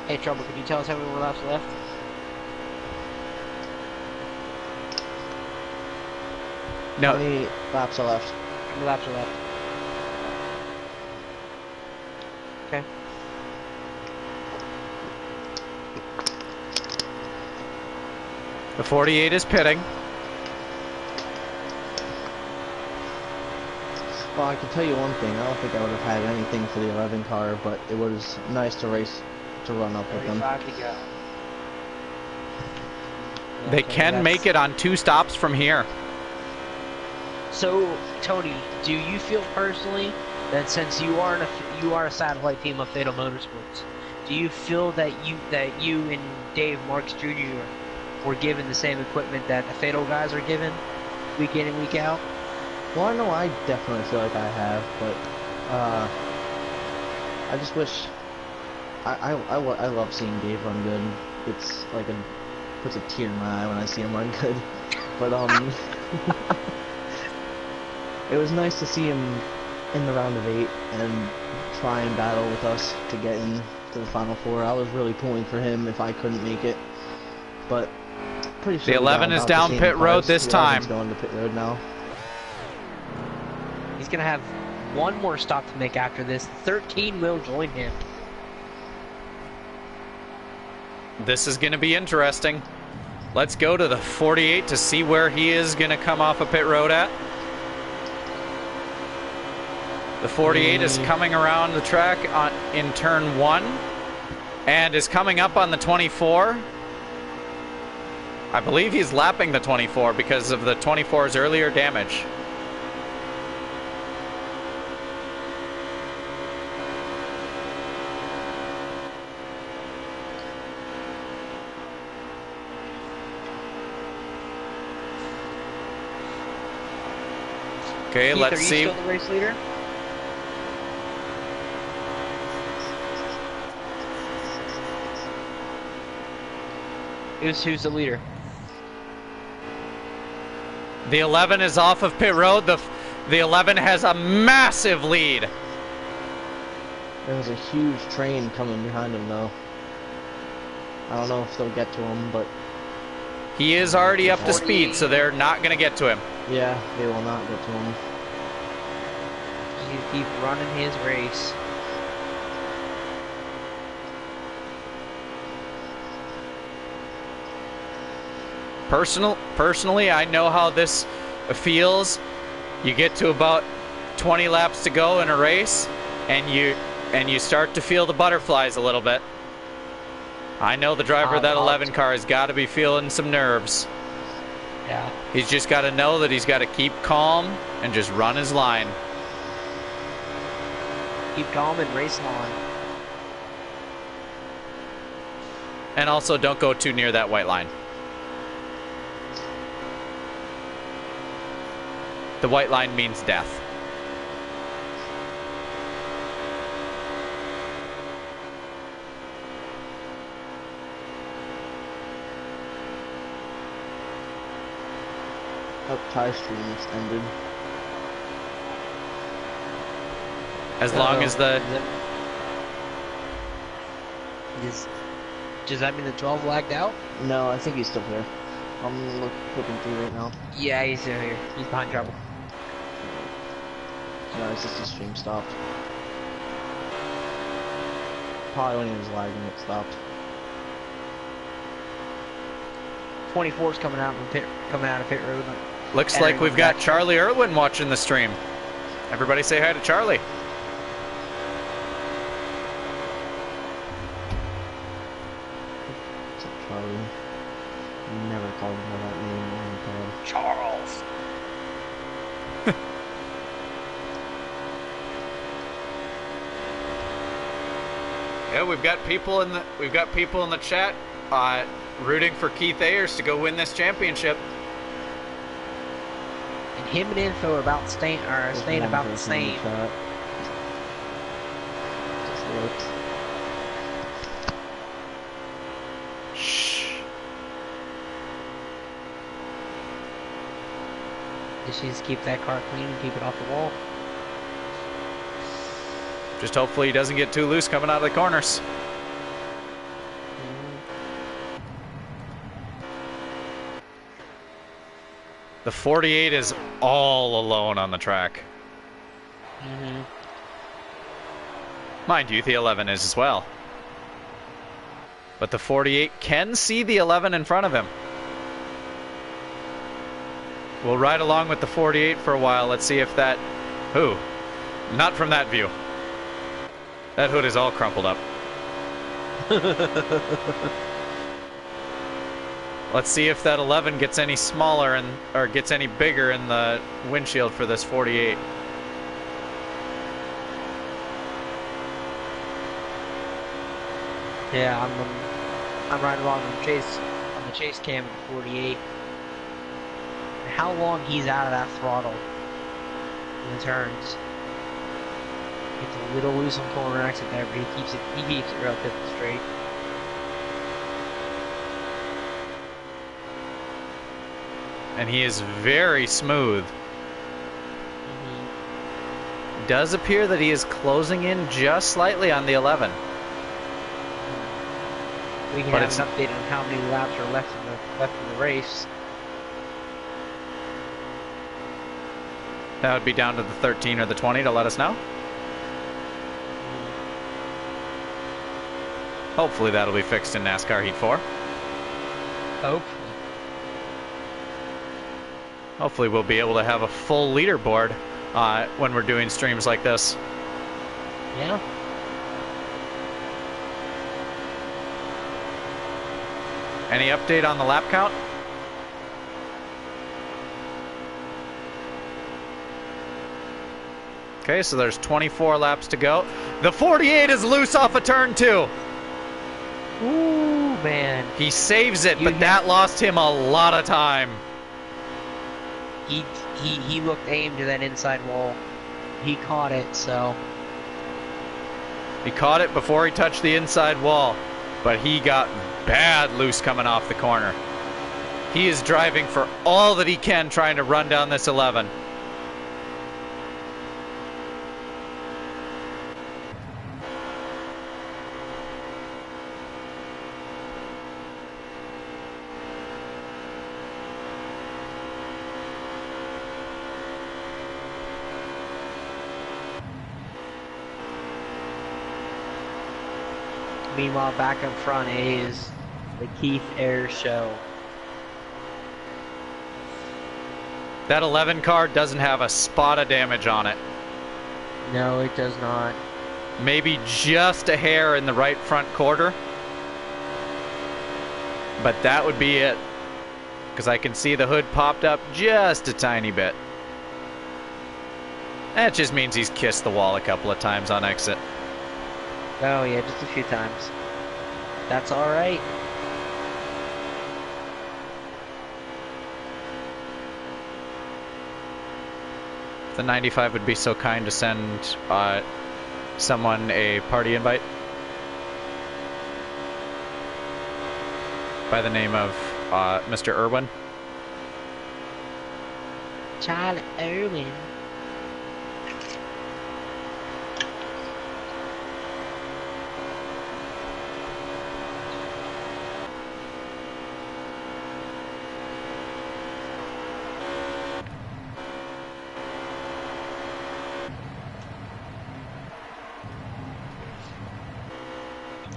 Hey, Trouble, could you tell us how many more laps are left? No. How many laps are left? How many laps are left? Okay. The 48 is pitting. Well, I can tell you one thing. I don't think I would have had anything for the 11 car, but it was nice to run up with them. 35 to go. They can make it on 2 stops from here. So, Tony, do you feel personally that since you are a satellite team of Fatal Motorsports, do you feel that you and Dave Marks Jr. were given the same equipment that the Fatal guys are given, week in and week out? Well, I know I definitely feel like I have, but I just wish I love seeing Dave run good. It's like puts a tear in my eye when I see him run good. But it was nice to see him in the round of 8 and try and battle with us to get into the Final Four. I was really pulling for him if I couldn't make it, but pretty sure the 11 is down pit road this time. Going to pit road now. He's gonna have one more stop to make after this. 13 will join him. This is going to be interesting. Let's go to the 48 to see where he is going to come off of pit road at. The 48 is coming around the track in turn 1 and is coming up on the 24. I believe he's lapping the 24 because of the 24's earlier damage. Okay, Keith, let's are you see. still the race leader? Who's the leader? The 11 is off of pit road. The 11 has a massive lead. There's a huge train coming behind him, though. I don't know if they'll get to him, but... He is already up to speed, so they're not going to get to him. Yeah, they will not get to him. He's keep running his race. Personally, I know how this feels. You get to about 20 laps to go in a race, and you start to feel the butterflies a little bit. I know the driver of that 11 car has got to be feeling some nerves. Yeah. He's just got to know that he's got to keep calm and just run his line. Keep calm and race on. And also, don't go too near that white line. The white line means death. Up tie stream extended. As long as the... Does that mean the 12 lagged out? No, I think he's still here. I'm looking through right now. Yeah, he's still here. He's behind trouble. No, it's just the stream stopped. Probably when he was lagging, it stopped. 24's coming out of pit road. Looks like we've got Charlie Irwin watching the stream. Everybody say hi to Charlie. What's up, Charlie? Never called him by that name. Oh my god. Charles. Yeah, we've got people in the chat rooting for Keith Ayers to go win this championship. And him and Info are about staying about the same. Just looked. Shh. Just needs to keep that car clean and keep it off the wall. Just hopefully he doesn't get too loose coming out of the corners. The 48 is all alone on the track. Mind you, the 11 is as well. But the 48 can see the 11 in front of him. We'll ride along with the 48 for a while. Let's see if that... Ooh, not from that view. That hood is all crumpled up. Let's see if that 11 gets any smaller or gets any bigger in the windshield for this 48. Yeah, I'm riding along on the chase cam at the 48. And how long he's out of that throttle in the turns. Gets a little loose on corner exit there, but he keeps it relatively straight. And he is very smooth. Does appear that he is closing in just slightly on the 11. We can have an update on how many laps are left in the race. That would be down to the 13 or the 20 to let us know. Hopefully that'll be fixed in NASCAR Heat 4. Hopefully we'll be able to have a full leaderboard when we're doing streams like this. Yeah. Any update on the lap count? Okay, so there's 24 laps to go. The 48 is loose off of turn 2. Ooh, man. He saves it, but that lost him a lot of time. He looked aimed to that inside wall. He caught it, so. He caught it before he touched the inside wall, but he got bad loose coming off the corner. He is driving for all that he can, trying to run down this 11. Meanwhile, back up front is the Keith Ayers show. That 11 car doesn't have a spot of damage on it. No, it does not. Maybe just a hair in the right front quarter. But that would be it. Because I can see the hood popped up just a tiny bit. That just means he's kissed the wall a couple of times on exit. Oh yeah, just a few times. That's alright. The 95 would be so kind to send someone a party invite by the name of Mr. Irwin. Charlie Irwin.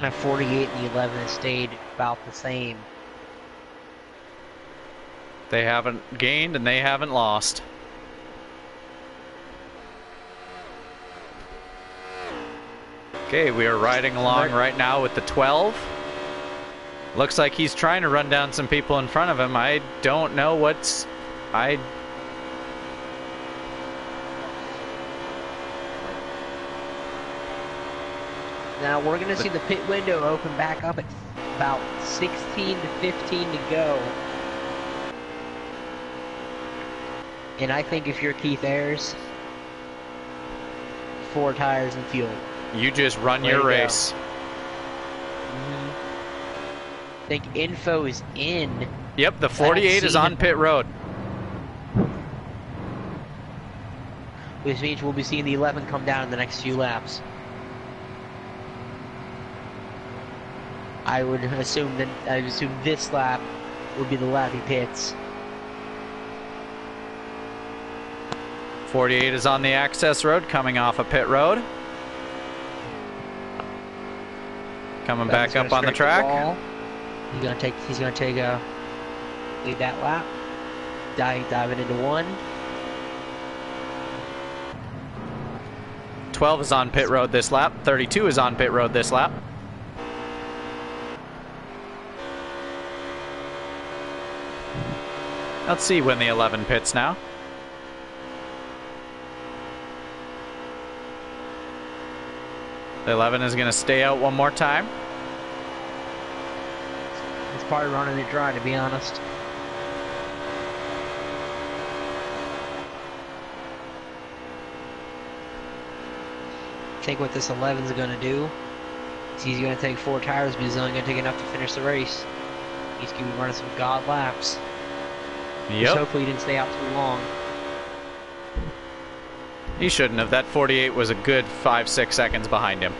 At 48 and the 11 stayed about the same. They haven't gained and they haven't lost. Okay, we are riding along right now with the 12. Looks like he's trying to run down some people in front of him. I don't know what's... Now we're going to see the pit window open back up at about 16 to 15 to go. And I think if you're Keith Ayers, 4 tires and fuel. You just run your race. I think info is in. Yep, the 48 is on pit road. Which means we'll be seeing the 11 come down in the next few laps. I would assume this lap would be the lap he pits. 48 is on the access road, coming off a pit road. Coming back up on the track. He's gonna take a lead that lap. Diving into 1. 12 is on pit road this lap. 32 is on pit road this lap. Let's see when the 11 pits now. The 11 is going to stay out one more time. It's probably running it dry, to be honest. I think what this 11 is going to do is he's going to take 4 tires, but he's only going to take enough to finish the race. He's going to be running some god laps. Yep. Hopefully he didn't stay out too long. He shouldn't have. That 48 was a good 5-6 seconds behind him.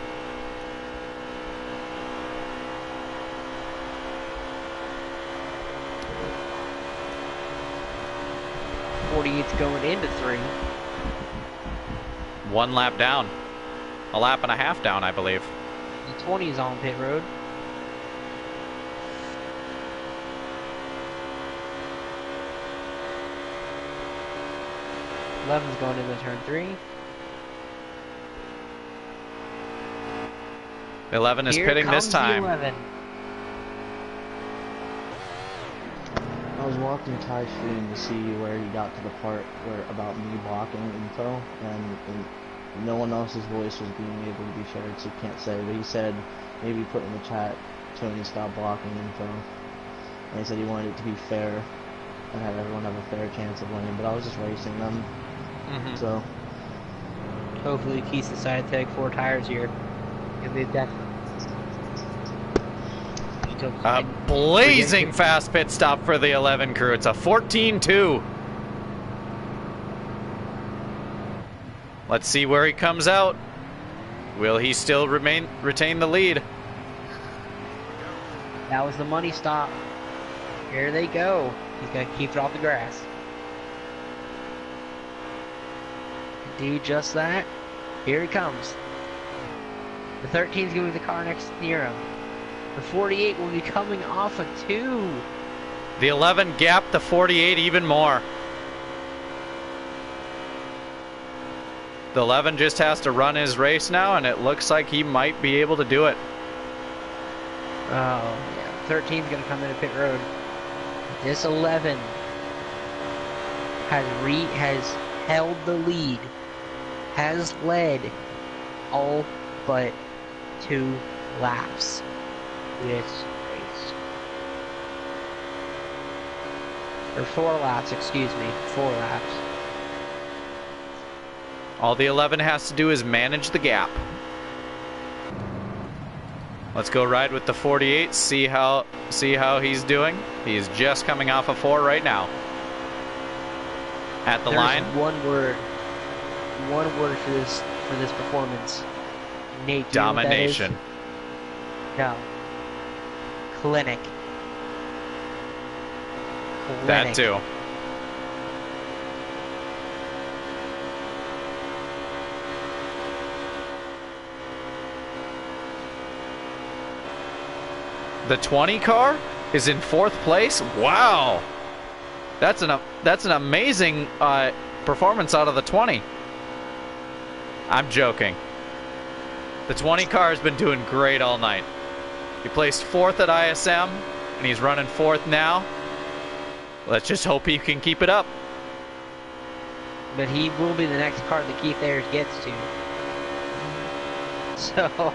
It's going into 3. 1 lap down. A lap and a half down, I believe. The 20 is on pit road. Eleven's going into turn 3. 11 is Here pitting comes this time. The 11. I was walking Ty's stream to see where he got to the part where about me blocking info, and no one else's voice was being able to be shared, so you can't say. But he said maybe put in the chat, Tony, stop blocking info. And he said he wanted it to be fair and have everyone have a fair chance of winning. But I was just racing them, so Hopefully Keith decided to take 4 tires here. Because they've got A blazing fast pit stop for the 11 crew. It's a 14-2. Let's see where he comes out. Will he still retain the lead? That was the money stop. Here they go. He's going to keep it off the grass. Do just that. Here he comes. The 13 is going to be the car next near him. The 48 will be coming off a 2. The 11 gapped the 48 even more. The 11 just has to run his race now, and it looks like he might be able to do it. Oh, yeah. 13 is going to come into pit road. This 11 has held the lead, has led all but 2 laps this race. Or 4 laps, excuse me. 4 laps. All the 11 has to do is manage the gap. Let's go ride with the 48, see how he's doing. He's just coming off a 4 right now. At the line. One word for this performance. Nate, domination. No. Clinic. That too. The 20 car is in 4th place. Wow, that's an amazing performance out of the 20. I'm joking. The 20 car has been doing great all night. He placed 4th at ISM, and he's running 4th now. Let's just hope he can keep it up. But he will be the next car that Keith Ayers gets to. So.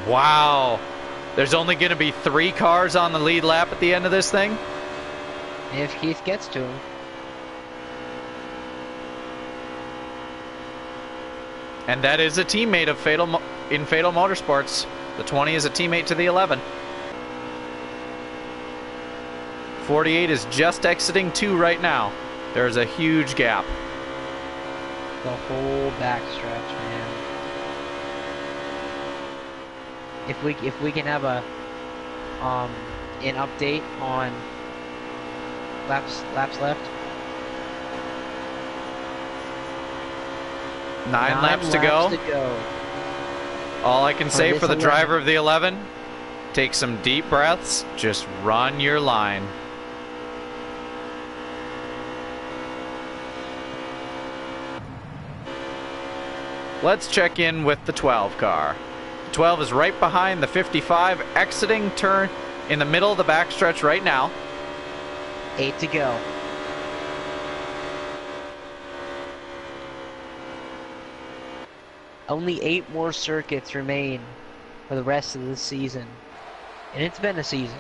Wow. There's only going to be 3 cars on the lead lap at the end of this thing? If Keith gets to him. And that is a teammate of Fatal Motorsports. The 20 is a teammate to the 11. 48 is just exiting 2 right now. There's a huge gap. The whole backstretch, man. If we can have a an update on laps left. 9 laps to go. All I can say for the driver of the 11, take some deep breaths, just run your line. Let's check in with the 12 car. The 12 is right behind the 55, exiting turn in the middle of the backstretch right now. 8 to go. Only 8 more circuits remain for the rest of the season. And it's been a season.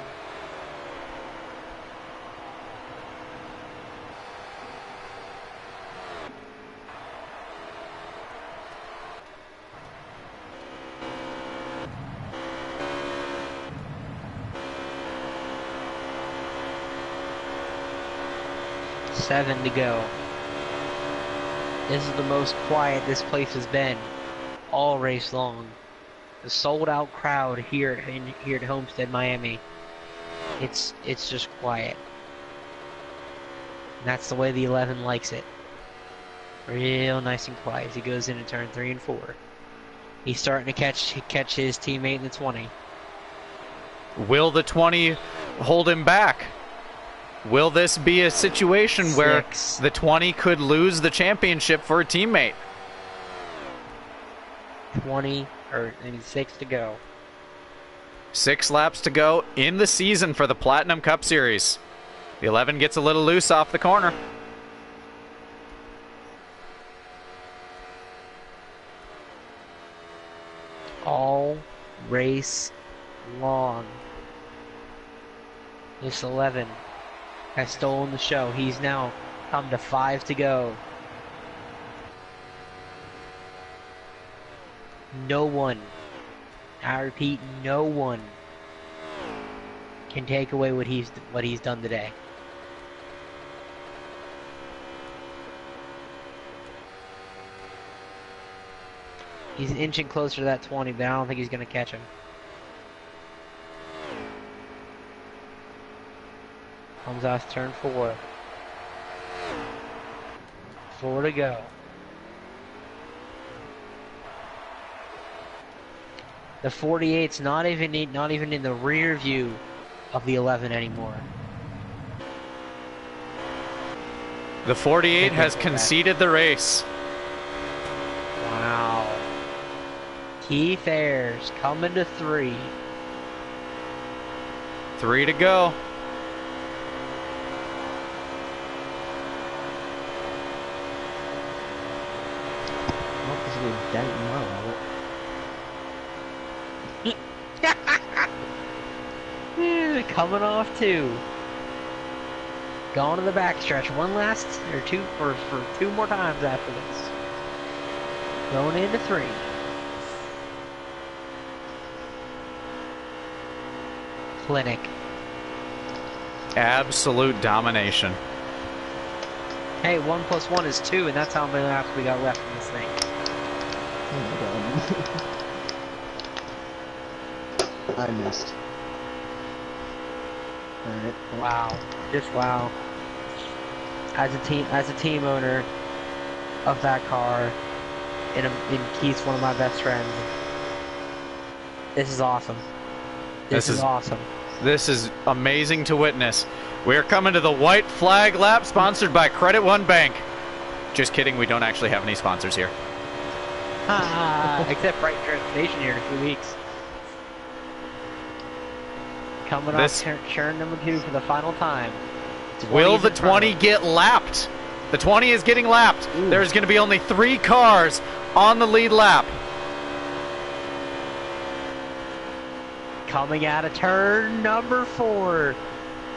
Seven to go. This is the most quiet this place has been all race long. The sold-out crowd here at Homestead, Miami. It's just quiet. And that's the way the 11 likes it. Real nice and quiet as he goes into turn 3 and 4. He's starting to catch his teammate in the 20. Will the 20 hold him back? Will this be a situation where the 20 could lose the championship for a teammate? 6 to go. 6 laps to go in the season for the Platinum Cup Series. The 11 gets a little loose off the corner. All race long. This 11 has stolen the show. He's now come to 5 to go. No one, I repeat, no one can take away what he's done today. He's inching closer to that 20, but I don't think he's going to catch him. Comes off turn 4. 4 to go. The 48's not even in the rear view of the 11 anymore. The 48 has conceded the race. Wow. Keith Ayers coming to 3. 3 to go. What is a dent in my wallet? Coming off 2. Going to the backstretch. One last or two for 2 more times after this. Going into 3. Clinic. Absolute domination. Hey, 1 plus 1 is 2, and that's how many laps we got left in this thing. Oh my god. I missed. Alright. Wow. Just wow. As a team owner of that car, in Keith's one of my best friends. This is awesome. This is awesome. This is amazing to witness. We're coming to the white flag lap sponsored by Credit One Bank. Just kidding, we don't actually have any sponsors here. Except Bright Transportation here in a few weeks. Coming off turn number 2 for the final time. Will the 20 get lapped? The 20 is getting lapped. Ooh. There's going to be only 3 cars on the lead lap. Coming out of turn number 4.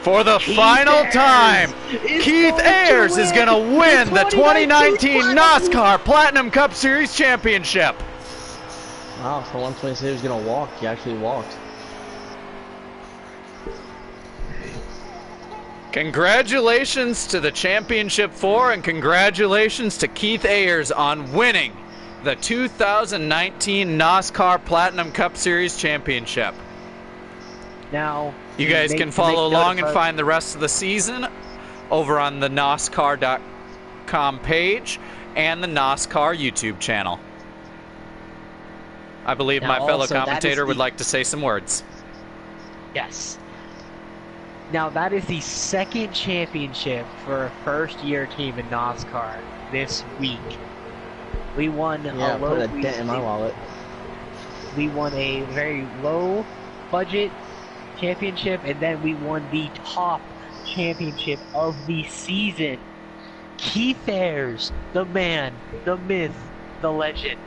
For the final time, Keith Ayers is going to win the 2019 NOSSCAR Platinum Cup Series Championship. Wow, for once when he said he was going to walk, he actually walked. Congratulations to the Championship 4 and congratulations to Keith Ayers on winning the 2019 NOSSCAR Platinum Cup Series Championship. Now, you guys can follow along and find the rest of the season over on the NOSSCAR.com page and the NOSSCAR YouTube channel. I believe my fellow commentator would like to say some words. Yes. Now, that is the 2nd championship for a first-year team in NOSSCAR this week. We won put a dent in my wallet. We won a very low-budget championship, and then we won the top championship of the season. Keith Ayers, the man, the myth, the legend,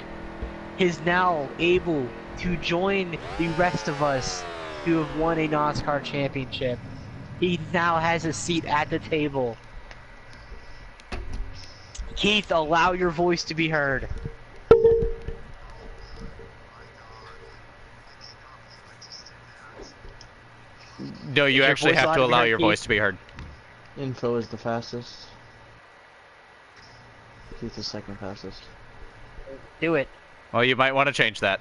is now able to join the rest of us who have won a NOSSCAR championship. He now has a seat at the table. Keith, allow your voice to be heard. No, you actually have to allow your voice to be heard. Info is the fastest. Keith is 2nd fastest. Do it. Well, you might want to change that.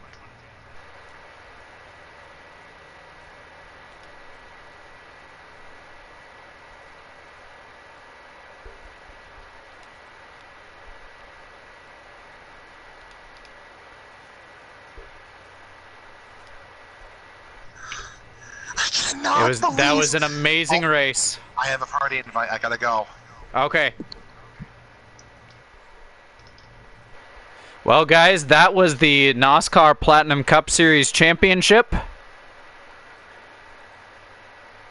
That was an amazing race. I have a party invite. I gotta go. Okay. Well, guys, that was the NOSSCAR Platinum Cup Series Championship.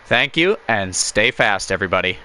Thank you, and stay fast, everybody.